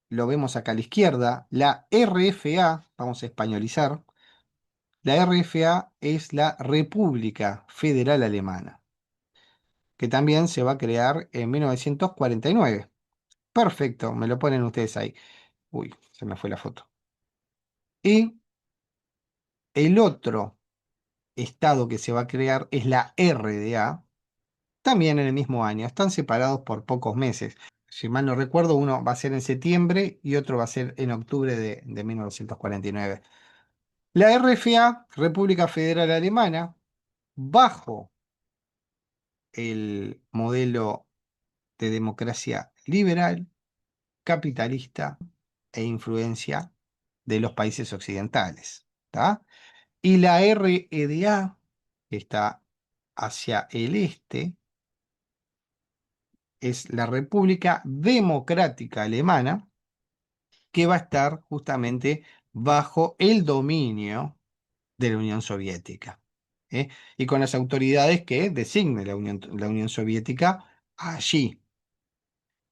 lo vemos acá a la izquierda, la RFA, vamos a españolizar. La RFA es la República Federal Alemana, que también se va a crear en 1949. Perfecto, me lo ponen ustedes ahí. Uy, se me fue la foto. Y el otro estado que se va a crear es la RDA, también en el mismo año. Están separados por pocos meses. Si mal no recuerdo, uno va a ser en septiembre y otro va a ser en octubre de 1949. La RFA, República Federal Alemana, bajo el modelo de democracia liberal, capitalista e influencia de los países occidentales. ¿Tá? Y la REDA, que está hacia el este, es la República Democrática Alemana, que va a estar justamente bajo el dominio de la Unión Soviética. ¿Eh? Y con las autoridades que designe la Unión Soviética allí.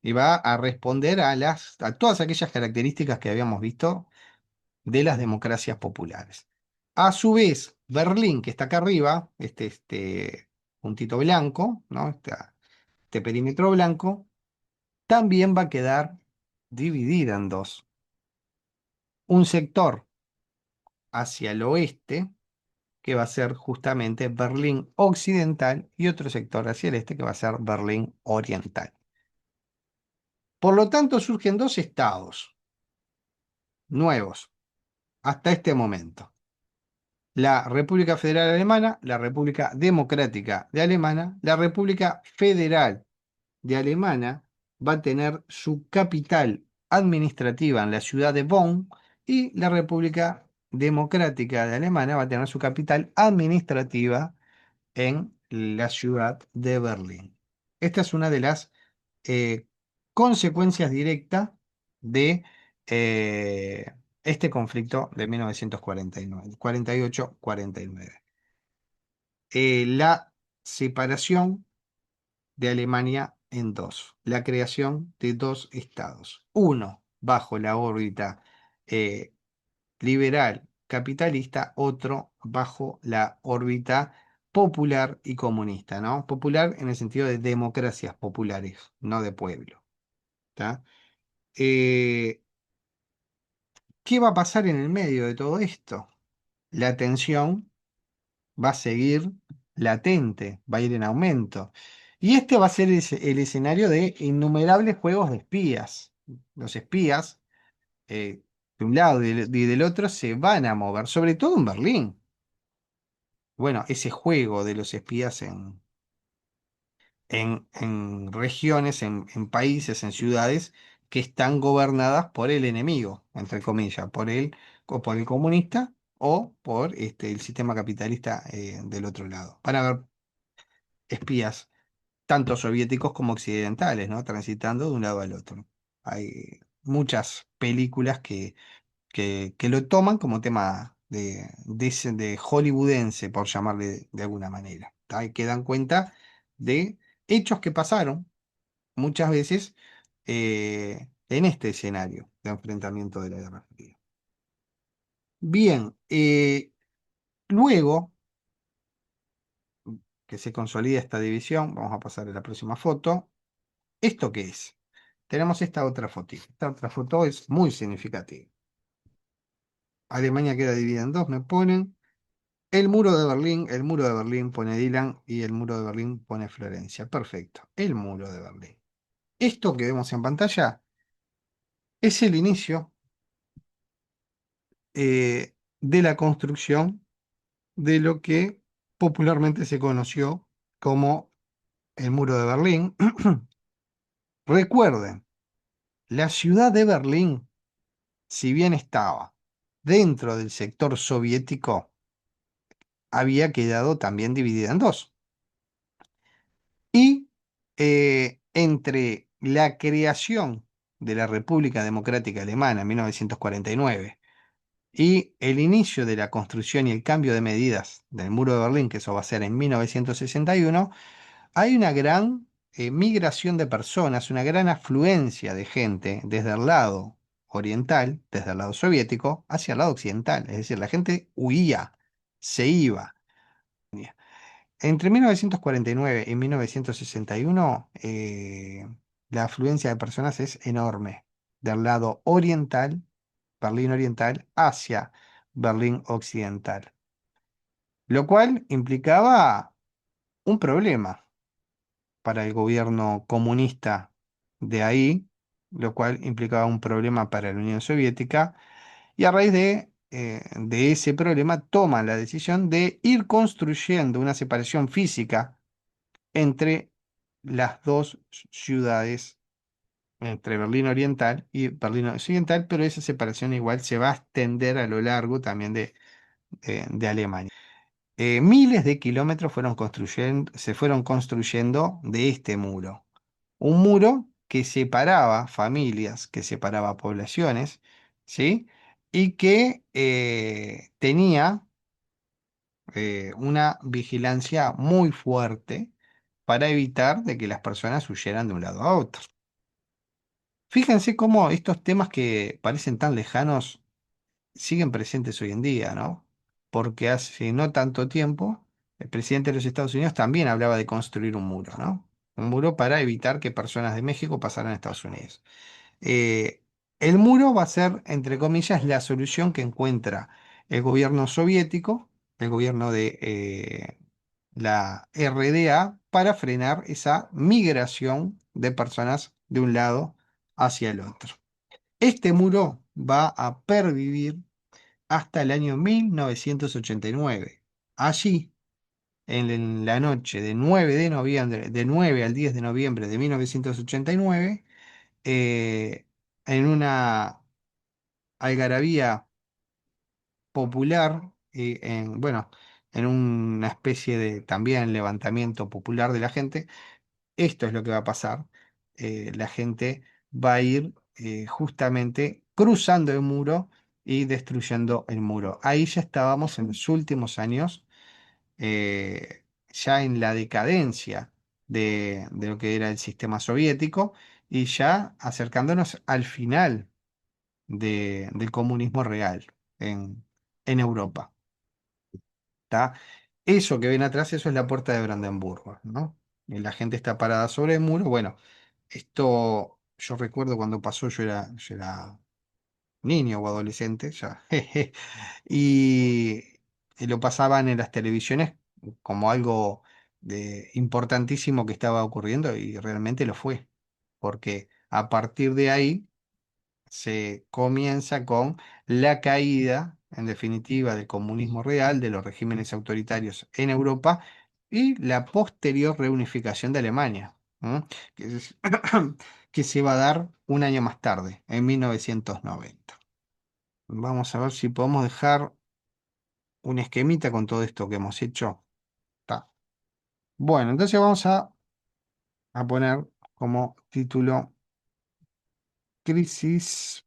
Y va a responder a todas aquellas características que habíamos visto de las democracias populares. A su vez, Berlín, que está acá arriba, este puntito blanco, ¿no? Este perímetro blanco, también va a quedar dividida en dos. Un sector hacia el oeste, que va a ser justamente Berlín Occidental, y otro sector hacia el este, que va a ser Berlín Oriental. Por lo tanto, surgen dos estados nuevos hasta este momento. La República Federal Alemana, la República Democrática de Alemania, la República Federal de Alemania va a tener su capital administrativa en la ciudad de Bonn y la República Democrática de Alemania va a tener su capital administrativa en la ciudad de Berlín. Esta es una de las eh, consecuencias directas de eh, este conflicto de 1949, 48-49. La separación de Alemania en dos, la creación de dos estados, uno bajo la órbita eh, liberal capitalista, otro bajo la órbita popular y comunista, ¿no? Popular en el sentido de democracias populares, no de pueblo. ¿Tá? Eh, ¿Qué va a pasar en el medio de todo esto? La tensión va a seguir latente, va a ir en aumento. Y este va a ser el escenario de innumerables juegos de espías. Los espías, de un lado y del otro, se van a mover, sobre todo en Berlín. Bueno, ese juego de los espías en regiones, en países, en ciudades que están gobernadas por el enemigo, entre comillas, o por el comunista o por el sistema capitalista del otro lado. Van a haber espías, tanto soviéticos como occidentales, ¿no? Transitando de un lado al otro. Hay muchas películas que lo toman como tema de hollywoodense, por llamarle de alguna manera. ¿Tá? Y que dan cuenta de hechos que pasaron muchas veces en este escenario de enfrentamiento de la Guerra Fría. Bien, luego que se consolida esta división. Vamos a pasar a la próxima foto. ¿Esto qué es? Tenemos esta otra fotito. Esta otra foto es muy significativa. Alemania queda dividida en dos, me ponen. El muro de Berlín pone Dylan y el muro de Berlín pone Florencia. Perfecto, el muro de Berlín. Esto que vemos en pantalla es el inicio de la construcción de lo que popularmente se conoció como el muro de Berlín. Recuerden, la ciudad de Berlín, si bien estaba dentro del sector soviético, había quedado también dividida en dos. Y entre la creación de la República Democrática Alemana en 1949 y el inicio de la construcción y el cambio de medidas del muro de Berlín, que eso va a ser en 1961, hay una gran migración de personas, una gran afluencia de gente desde el lado oriental, desde el lado soviético, hacia el lado occidental. Es decir, la gente huía, se iba. Entre 1949 y 1961, la afluencia de personas es enorme. Del lado oriental, Berlín Oriental, hacia Berlín Occidental. Lo cual implicaba un problema para el gobierno comunista de ahí, lo cual implicaba un problema para la Unión Soviética, y a raíz de ese problema toman la decisión de ir construyendo una separación física entre las dos ciudades, entre Berlín Oriental y Berlín Occidental, pero esa separación igual se va a extender a lo largo también de Alemania. Miles de kilómetros se fueron construyendo de este muro. Un muro que separaba familias, que separaba poblaciones, ¿sí? Y que tenía una vigilancia muy fuerte para evitar de que las personas huyeran de un lado a otro. Fíjense cómo estos temas que parecen tan lejanos siguen presentes hoy en día, ¿no? Porque hace no tanto tiempo el presidente de los Estados Unidos también hablaba de construir un muro, ¿no? Un muro para evitar que personas de México pasaran a Estados Unidos. Eh, el muro va a ser, entre comillas, la solución que encuentra el gobierno soviético, el gobierno de la RDA, para frenar esa migración de personas de un lado hacia el otro. Este muro va a pervivir hasta el año 1989. Allí, en la noche de 9 de noviembre, de 9 al 10 de noviembre de 1989, eh, en una algarabía popular, bueno, en una especie de también levantamiento popular de la gente, esto es lo que va a pasar. La gente va a ir justamente cruzando el muro y destruyendo el muro. Ahí ya estábamos en los últimos años, ya en la decadencia de lo que era el sistema soviético y ya acercándonos al final del comunismo real en Europa. ¿Tá? Eso que ven atrás, eso es la puerta de Brandenburgo, ¿no? Y la gente está parada sobre el muro. Bueno, esto yo recuerdo cuando pasó, yo era niño o adolescente, ya, y, y lo pasaban en las televisiones como algo importantísimo que estaba ocurriendo y realmente lo fue, porque a partir de ahí se comienza con la caída, en definitiva, del comunismo real, de los regímenes autoritarios en Europa y la posterior reunificación de Alemania, ¿m? Que, que se va a dar un año más tarde, en 1990. Vamos a ver si podemos dejar un esquemita con todo esto que hemos hecho. Ta. Bueno, entonces vamos a poner como título Crisis,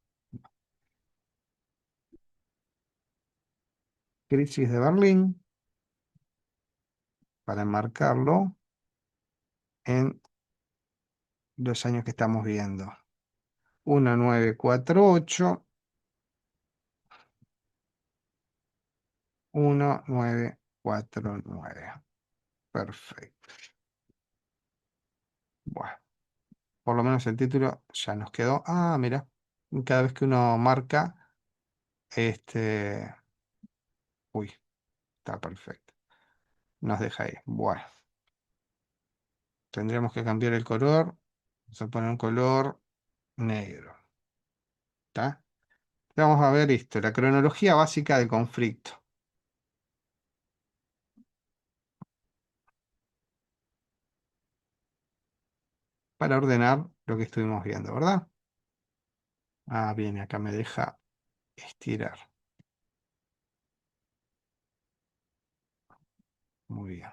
Crisis de Berlín, para enmarcarlo en los años que estamos viendo. 1948, 1949. Perfecto. Bueno, por lo menos el título ya nos quedó. Ah, mira, cada vez que uno marca, este... Uy, está perfecto. Nos deja ahí. Bueno, tendríamos que cambiar el color. Vamos a poner un color negro. ¿Está? Vamos a ver esto, la cronología básica del conflicto, para ordenar lo que estuvimos viendo, ¿verdad? Ah, bien, acá me deja estirar. Muy bien.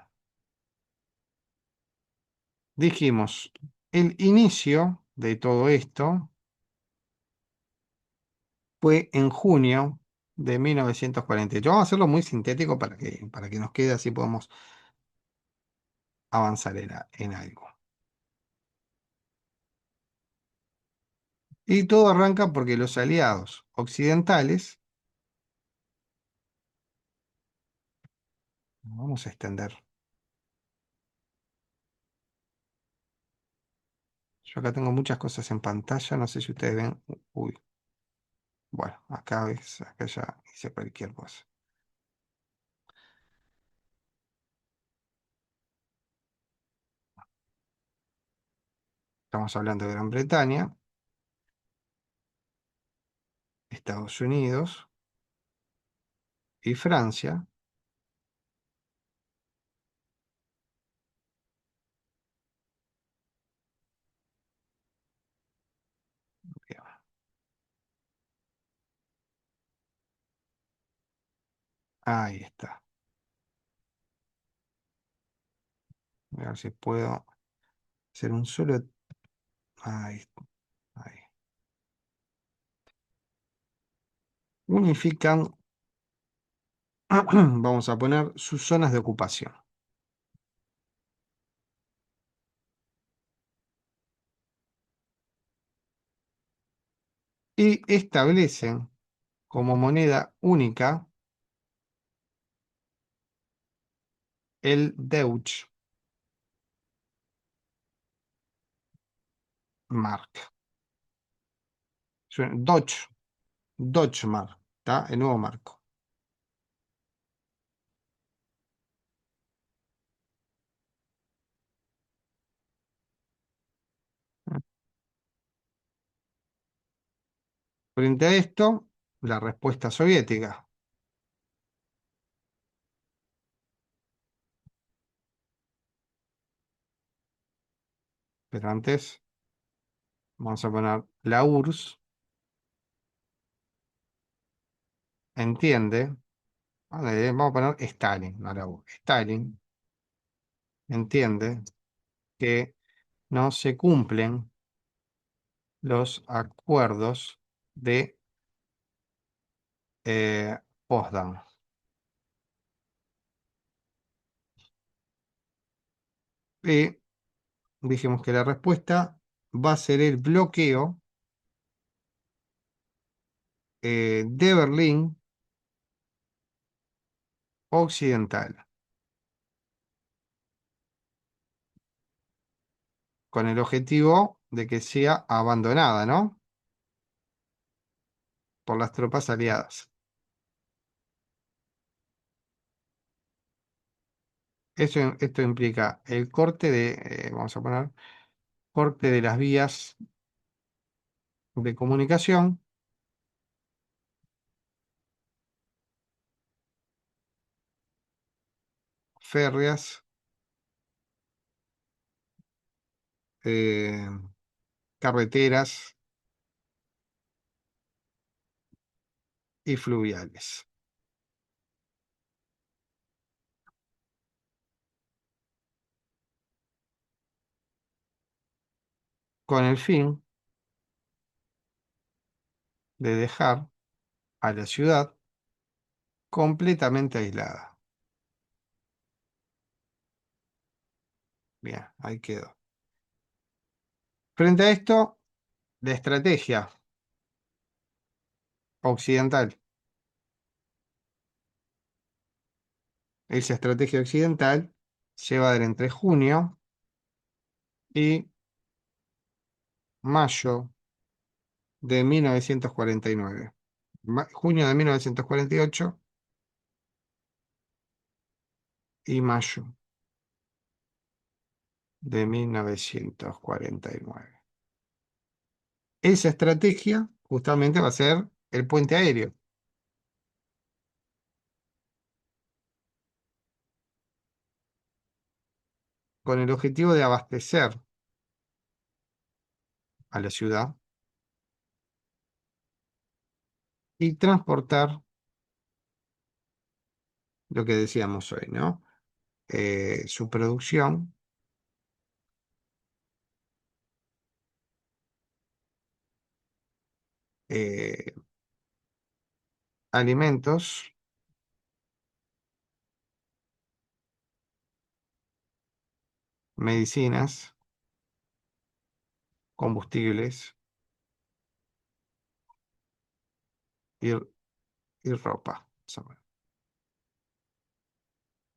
Dijimos, el inicio de todo esto fue en junio de 1948. Vamos a hacerlo muy sintético para que nos quede así podemos avanzar en algo. Y todo arranca porque los aliados occidentales, vamos a extender. Yo acá tengo muchas cosas en pantalla, no sé si ustedes ven. Uy, bueno, acá ves, acá ya hice cualquier cosa. Estamos hablando de Gran Bretaña, Estados Unidos y Francia. Bien, ahí está. Voy a ver si puedo hacer un solo. Ahí, ahí. Unifican, vamos a poner sus zonas de ocupación. Y establecen como moneda única el Deutsche Mark. Deutsche, Deutsche Mark, ¿está? El nuevo marco. Frente a esto, la respuesta soviética. Pero antes vamos a poner la URSS, entiende, vamos a poner Stalin, no la URSS. Stalin entiende que no se cumplen los acuerdos de Potsdam. Y dijimos que la respuesta va a ser el bloqueo de Berlín Occidental, con el objetivo de que sea abandonada, ¿no? Por las tropas aliadas. Esto implica el corte de, vamos a poner, corte de las vías de comunicación, férreas, eh, carreteras y fluviales, con el fin de dejar a la ciudad completamente aislada. Bien, ahí quedó. Frente a esto, la estrategia occidental. Esa estrategia occidental se va a dar entre junio y mayo de 1949. Junio de 1948 y mayo de 1949. Esa estrategia justamente va a ser el puente aéreo, con el objetivo de abastecer a la ciudad y transportar lo que decíamos hoy, ¿no? Su producción, eh, alimentos, medicinas, combustibles y, y ropa,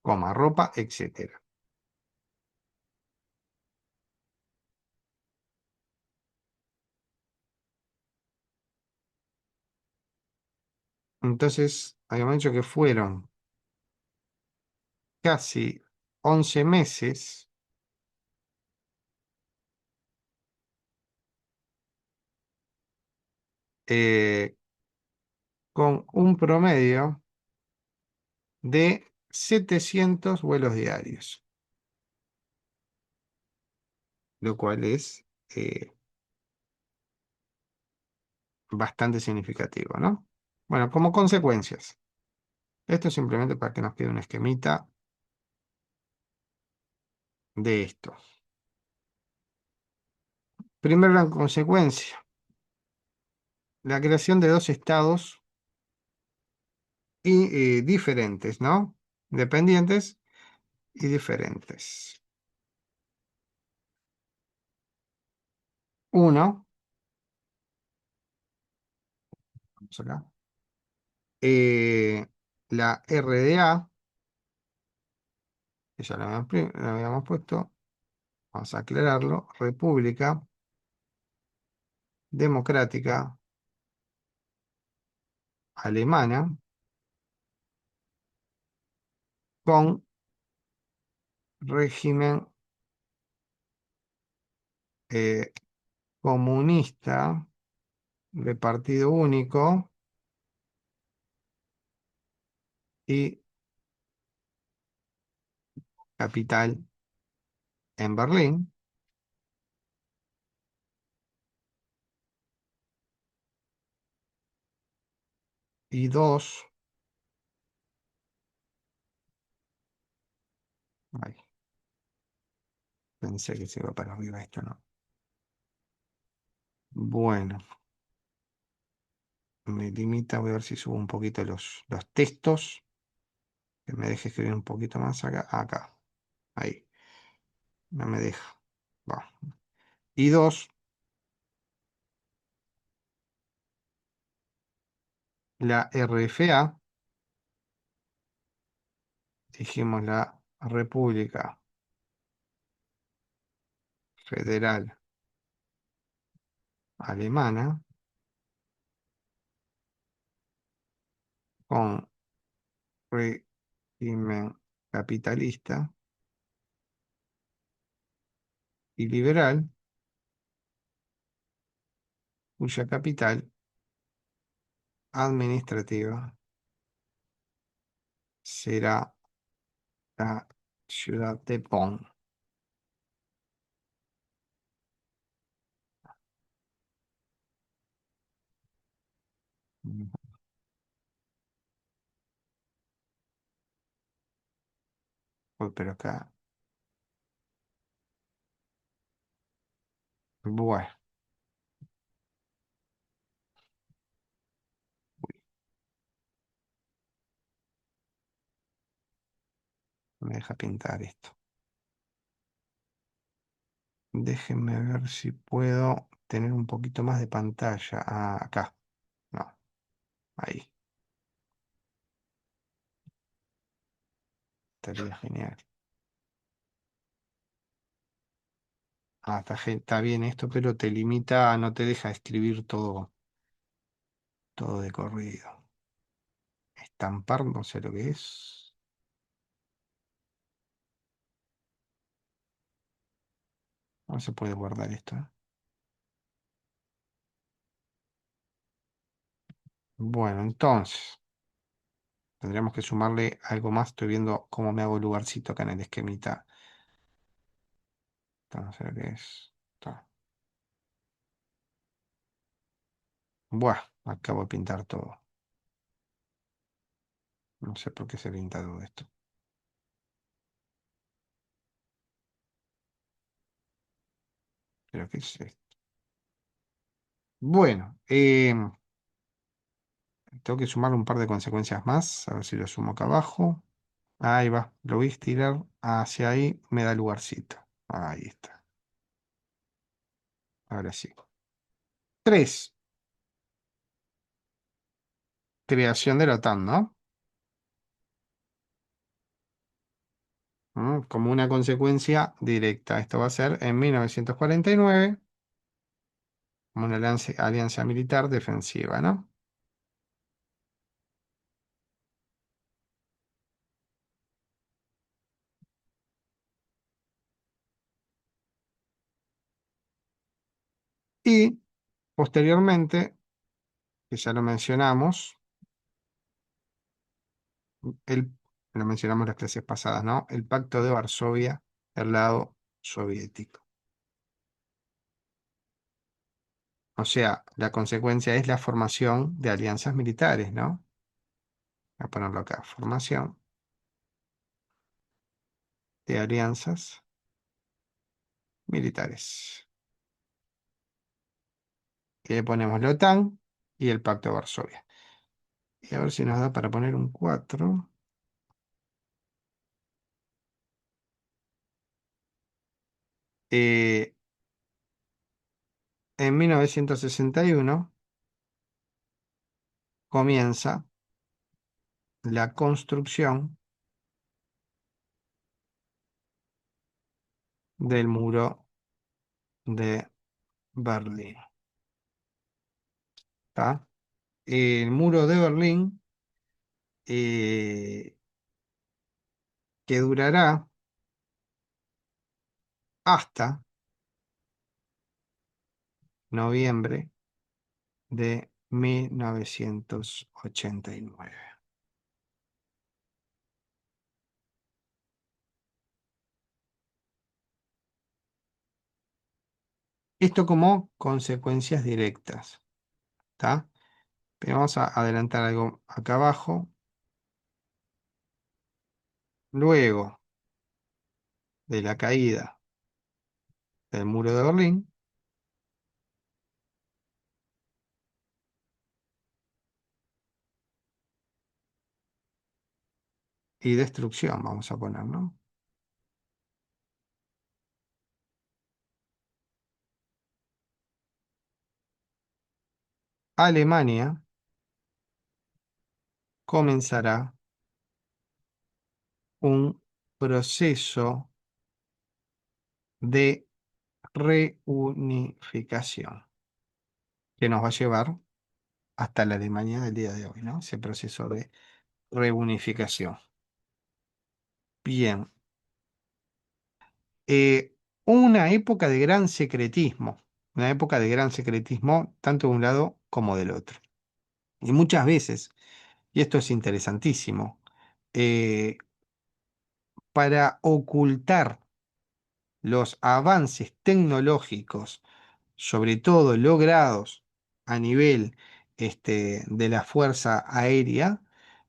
coma, ropa, etcétera. Entonces, habíamos dicho que fueron casi 11 meses eh, con un promedio de 700 vuelos diarios, lo cual es bastante significativo, ¿no? Bueno, como consecuencias, esto es simplemente para que nos quede un esquemita de esto. Primera gran consecuencia, la creación de dos estados diferentes, ¿no? Independientes y diferentes. Uno, vamos acá, la RDA, que ya la habíamos puesto, vamos a aclararlo, República Democrática Alemana, con régimen eh, comunista de partido único y capital en Berlín. Y dos, ay, pensé que se iba para arriba esto, ¿no? Bueno, me limita, voy a ver si subo un poquito los textos, que me deje escribir un poquito más acá, ahí, no me deja. Va. Y dos, la RFA, dijimos la República Federal Alemana, con régimen capitalista y liberal, cuya capital administrativa será la ciudad de Bonn. Uy, pero acá, bueno, me deja pintar esto. Déjenme ver si puedo tener un poquito más de pantalla. Ah, acá. No, ahí. Estaría genial. Está bien esto, pero te limita, no te deja escribir todo de corrido. Estampar, no sé lo que es. No se puede guardar esto, ¿eh? Bueno, entonces, tendríamos que sumarle algo más. Estoy viendo cómo me hago el lugarcito acá en el esquemita. No sé lo que es. Está. Buah, acabo de pintar todo. No sé por qué se pinta todo esto. Pero qué es esto. Bueno, tengo que sumar un par de consecuencias más. A ver si lo sumo acá abajo. Ahí va. Lo voy a estirar hacia ahí. Me da lugarcito. Ahí está. Ahora sí. 3. Creación de la OTAN, ¿no? Como una consecuencia directa. Esto va a ser en 1949, como una alianza militar defensiva, ¿no? Y posteriormente, que ya lo mencionamos, el, lo mencionamos en las clases pasadas, ¿no? El Pacto de Varsovia del lado soviético. O sea, la consecuencia es la formación de alianzas militares, ¿no? Voy a ponerlo acá, formación de alianzas militares. Y le ponemos la OTAN y el Pacto de Varsovia. Y a ver si nos da para poner un 4. Eh, en 1961 comienza la construcción del muro de Berlín. ¿Tá? El muro de Berlín, eh, que durará hasta noviembre de 1989. Esto como consecuencias directas. ¿Está? Pero vamos a adelantar algo acá abajo. Luego de la caída del muro de Berlín y destrucción, vamos a poner, ¿no? Alemania comenzará un proceso de reunificación que nos va a llevar hasta la Alemania del día de hoy, ¿no? Ese proceso de reunificación. Bien. Eh, una época de gran secretismo, una época de gran secretismo tanto de un lado como del otro. Y muchas veces, y esto es interesantísimo, eh, para ocultar los avances tecnológicos, sobre todo logrados a nivel de la Fuerza Aérea,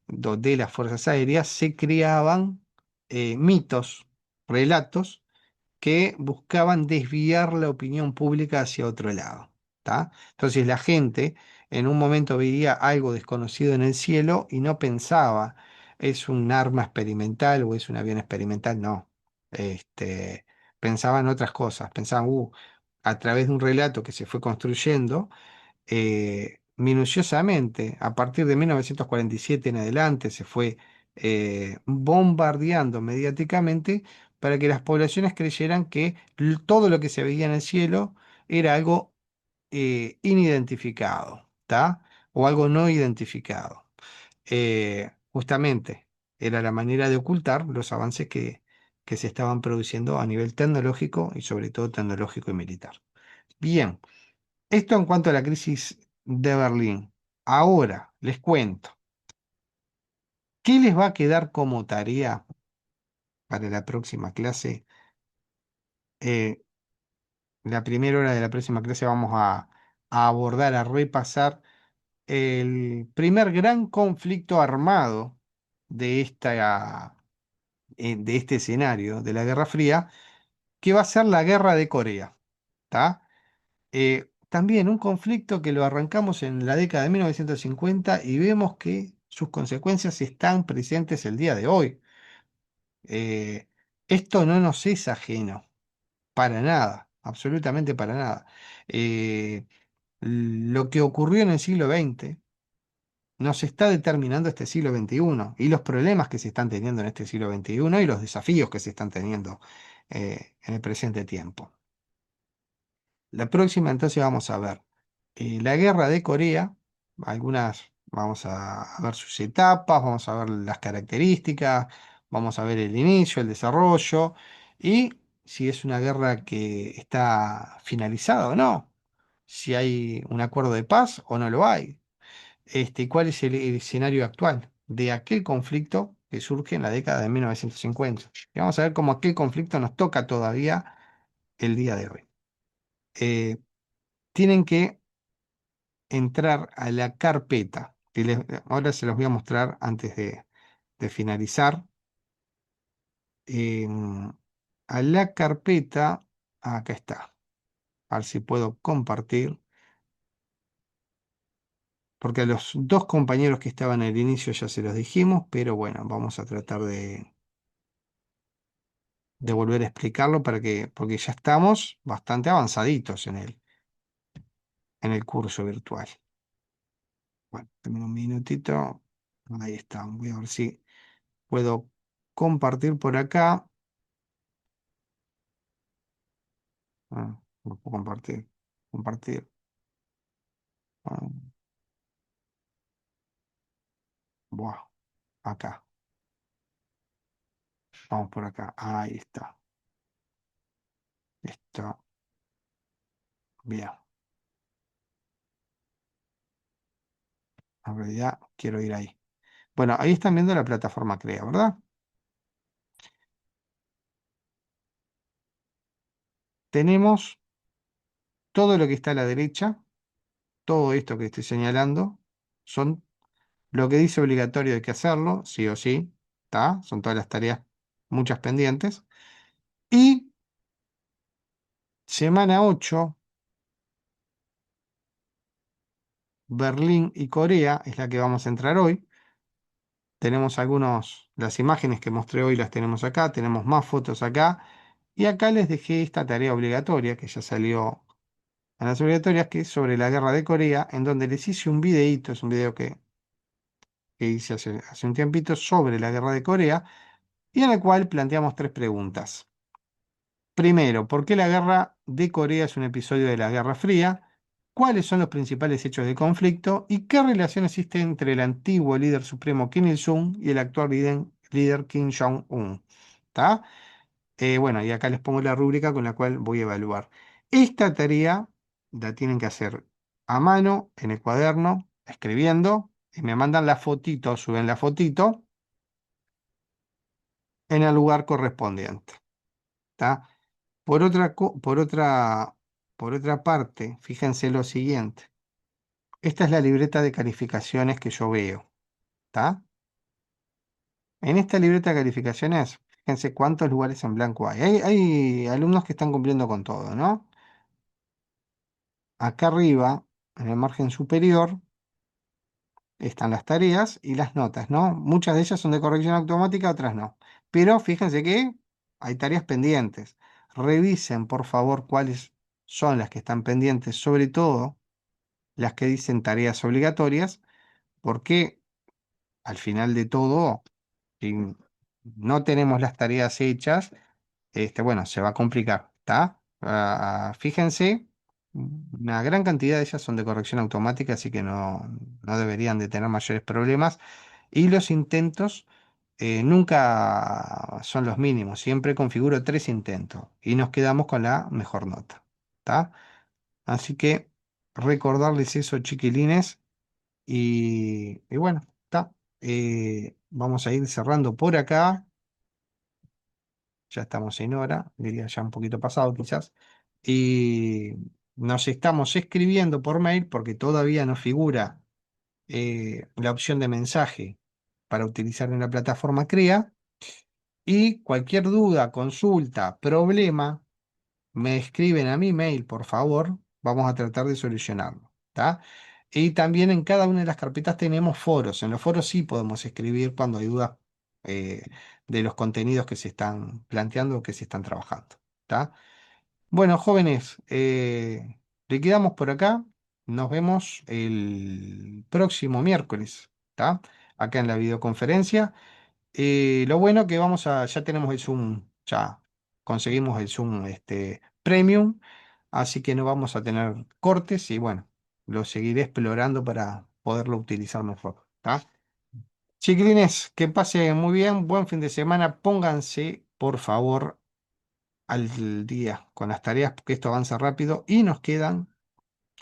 de las Fuerzas Aéreas, se creaban mitos, relatos que buscaban desviar la opinión pública hacia otro lado. ¿Tá? Entonces la gente en un momento veía algo desconocido en el cielo y no pensaba, es un arma experimental o es un avión experimental, no. Este, pensaban otras cosas, pensaban, a través de un relato que se fue construyendo, minuciosamente, a partir de 1947 en adelante, se fue bombardeando mediáticamente para que las poblaciones creyeran que todo lo que se veía en el cielo era algo inidentificado, ¿tá? O algo no identificado. Justamente era la manera de ocultar los avances que se estaban produciendo a nivel tecnológico y sobre todo tecnológico y militar. Bien, esto en cuanto a la crisis de Berlín. Ahora les cuento, ¿qué les va a quedar como tarea para la próxima clase? Eh, la primera hora de la próxima clase vamos a abordar, a repasar el primer gran conflicto armado de de este escenario de la Guerra Fría, que va a ser la Guerra de Corea. ¿Tá? También un conflicto que lo arrancamos en la década de 1950 y vemos que sus consecuencias están presentes el día de hoy. Eh, Esto no nos es ajeno, para nada, absolutamente para nada. Eh, lo que ocurrió en el siglo XX nos está determinando este siglo XXI y los problemas que se están teniendo en este siglo XXI y los desafíos que se están teniendo en el presente tiempo. La próxima entonces vamos a ver la guerra de Corea, algunas vamos a ver sus etapas, vamos a ver las características, vamos a ver el inicio, el desarrollo y si es una guerra que está finalizada o no, si hay un acuerdo de paz o no lo hay, y cuál es el escenario actual de aquel conflicto que surge en la década de 1950. Y vamos a ver cómo aquel conflicto nos toca todavía el día de hoy. Eh, Tienen que entrar a la carpeta, que ahora se los voy a mostrar antes de finalizar. Em, a la carpeta, acá está, a ver si puedo compartir, porque a los dos compañeros que estaban al inicio ya se los dijimos, pero bueno, vamos a tratar de volver a explicarlo porque ya estamos bastante avanzaditos en el curso virtual. Bueno, dame un minutito, ahí está, voy a ver si puedo compartir por acá. Lo puedo compartir. Compartir. Ah, buah, acá. Vamos por acá. Ahí está. Está bien. En realidad quiero ir ahí. Bueno, ahí están viendo la plataforma Crea, ¿verdad? Tenemos todo lo que está a la derecha, todo esto que estoy señalando, son lo que dice obligatorio de que hacerlo, sí o sí, ¿está? Son todas las tareas, muchas pendientes. Y semana 8 Berlín y Corea es la que vamos a entrar hoy. Tenemos las imágenes que mostré hoy las tenemos acá, tenemos más fotos acá. Y acá les dejé esta tarea obligatoria que ya salió en las obligatorias, que es sobre la guerra de Corea, en donde les hice un videíto, es un video que hice hace un tiempito sobre la guerra de Corea, y en el cual planteamos tres preguntas. Primero, ¿por qué la guerra de Corea es un episodio de la Guerra Fría? ¿Cuáles son los principales hechos del conflicto? ¿Y qué relación existe entre el antiguo líder supremo Kim Il-sung y el actual líder Kim Jong-un? ¿Está? Bueno, y acá les pongo la rúbrica con la cual voy a evaluar. Esta tarea la tienen que hacer a mano, en el cuaderno, escribiendo, y me mandan la fotito, suben la fotito en el lugar correspondiente. ¿Está? Por otra parte, fíjense lo siguiente. Esta es la libreta de calificaciones que yo veo. ¿Está? En esta libreta de calificaciones, fíjense cuántos lugares en blanco hay. Hay alumnos que están cumpliendo con todo, ¿no? Acá arriba, en el margen superior, están las tareas y las notas, ¿no? Muchas de ellas son de corrección automática, otras no. Pero fíjense que hay tareas pendientes. Revisen, por favor, cuáles son las que están pendientes, sobre todo las que dicen tareas obligatorias, porque al final de todo, si no tenemos las tareas hechas, bueno, se va a complicar, ¿está? Fíjense, una gran cantidad de ellas son de corrección automática, así que no deberían de tener mayores problemas. Y los intentos nunca son los mínimos, siempre configuro 3 intentos y nos quedamos con la mejor nota, ¿está? Así que recordarles eso, chiquilines, y bueno, está. Vamos a ir cerrando por acá. Ya estamos en hora, diría ya un poquito pasado quizás. Y nos estamos escribiendo por mail porque todavía no figura la opción de mensaje para utilizar en la plataforma CREA. Y cualquier duda, consulta, problema, me escriben a mi mail, por favor. Vamos a tratar de solucionarlo. ¿Tá? Y también en cada una de las carpetas tenemos foros. En los foros sí podemos escribir cuando hay dudas eh, de los contenidos que se están planteando o que se están trabajando. ¿Tá? Bueno, jóvenes, le quedamos por acá. Nos vemos el próximo miércoles. ¿Tá? Acá en la videoconferencia. Lo bueno que ya tenemos el Zoom, ya conseguimos el Zoom Premium, así que no vamos a tener cortes y bueno, lo seguiré explorando para poderlo utilizar mejor. ¿Tá? Chiquilines, que pasen muy bien, buen fin de semana, pónganse por favor al día con las tareas porque esto avanza rápido y nos quedan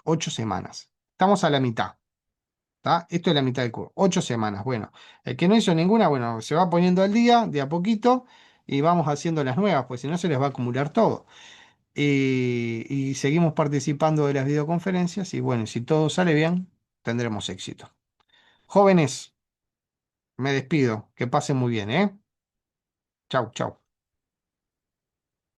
8 semanas. Estamos a la mitad. ¿Tá? Esto es la mitad del curso. 8 semanas. Bueno, el que no hizo ninguna, bueno, se va poniendo al día de a poquito y vamos haciendo las nuevas, pues si no se les va a acumular todo. Y seguimos participando de las videoconferencias y bueno, si todo sale bien, tendremos éxito. Jóvenes, me despido. Que pasen muy bien, ¿eh? Chau, chau.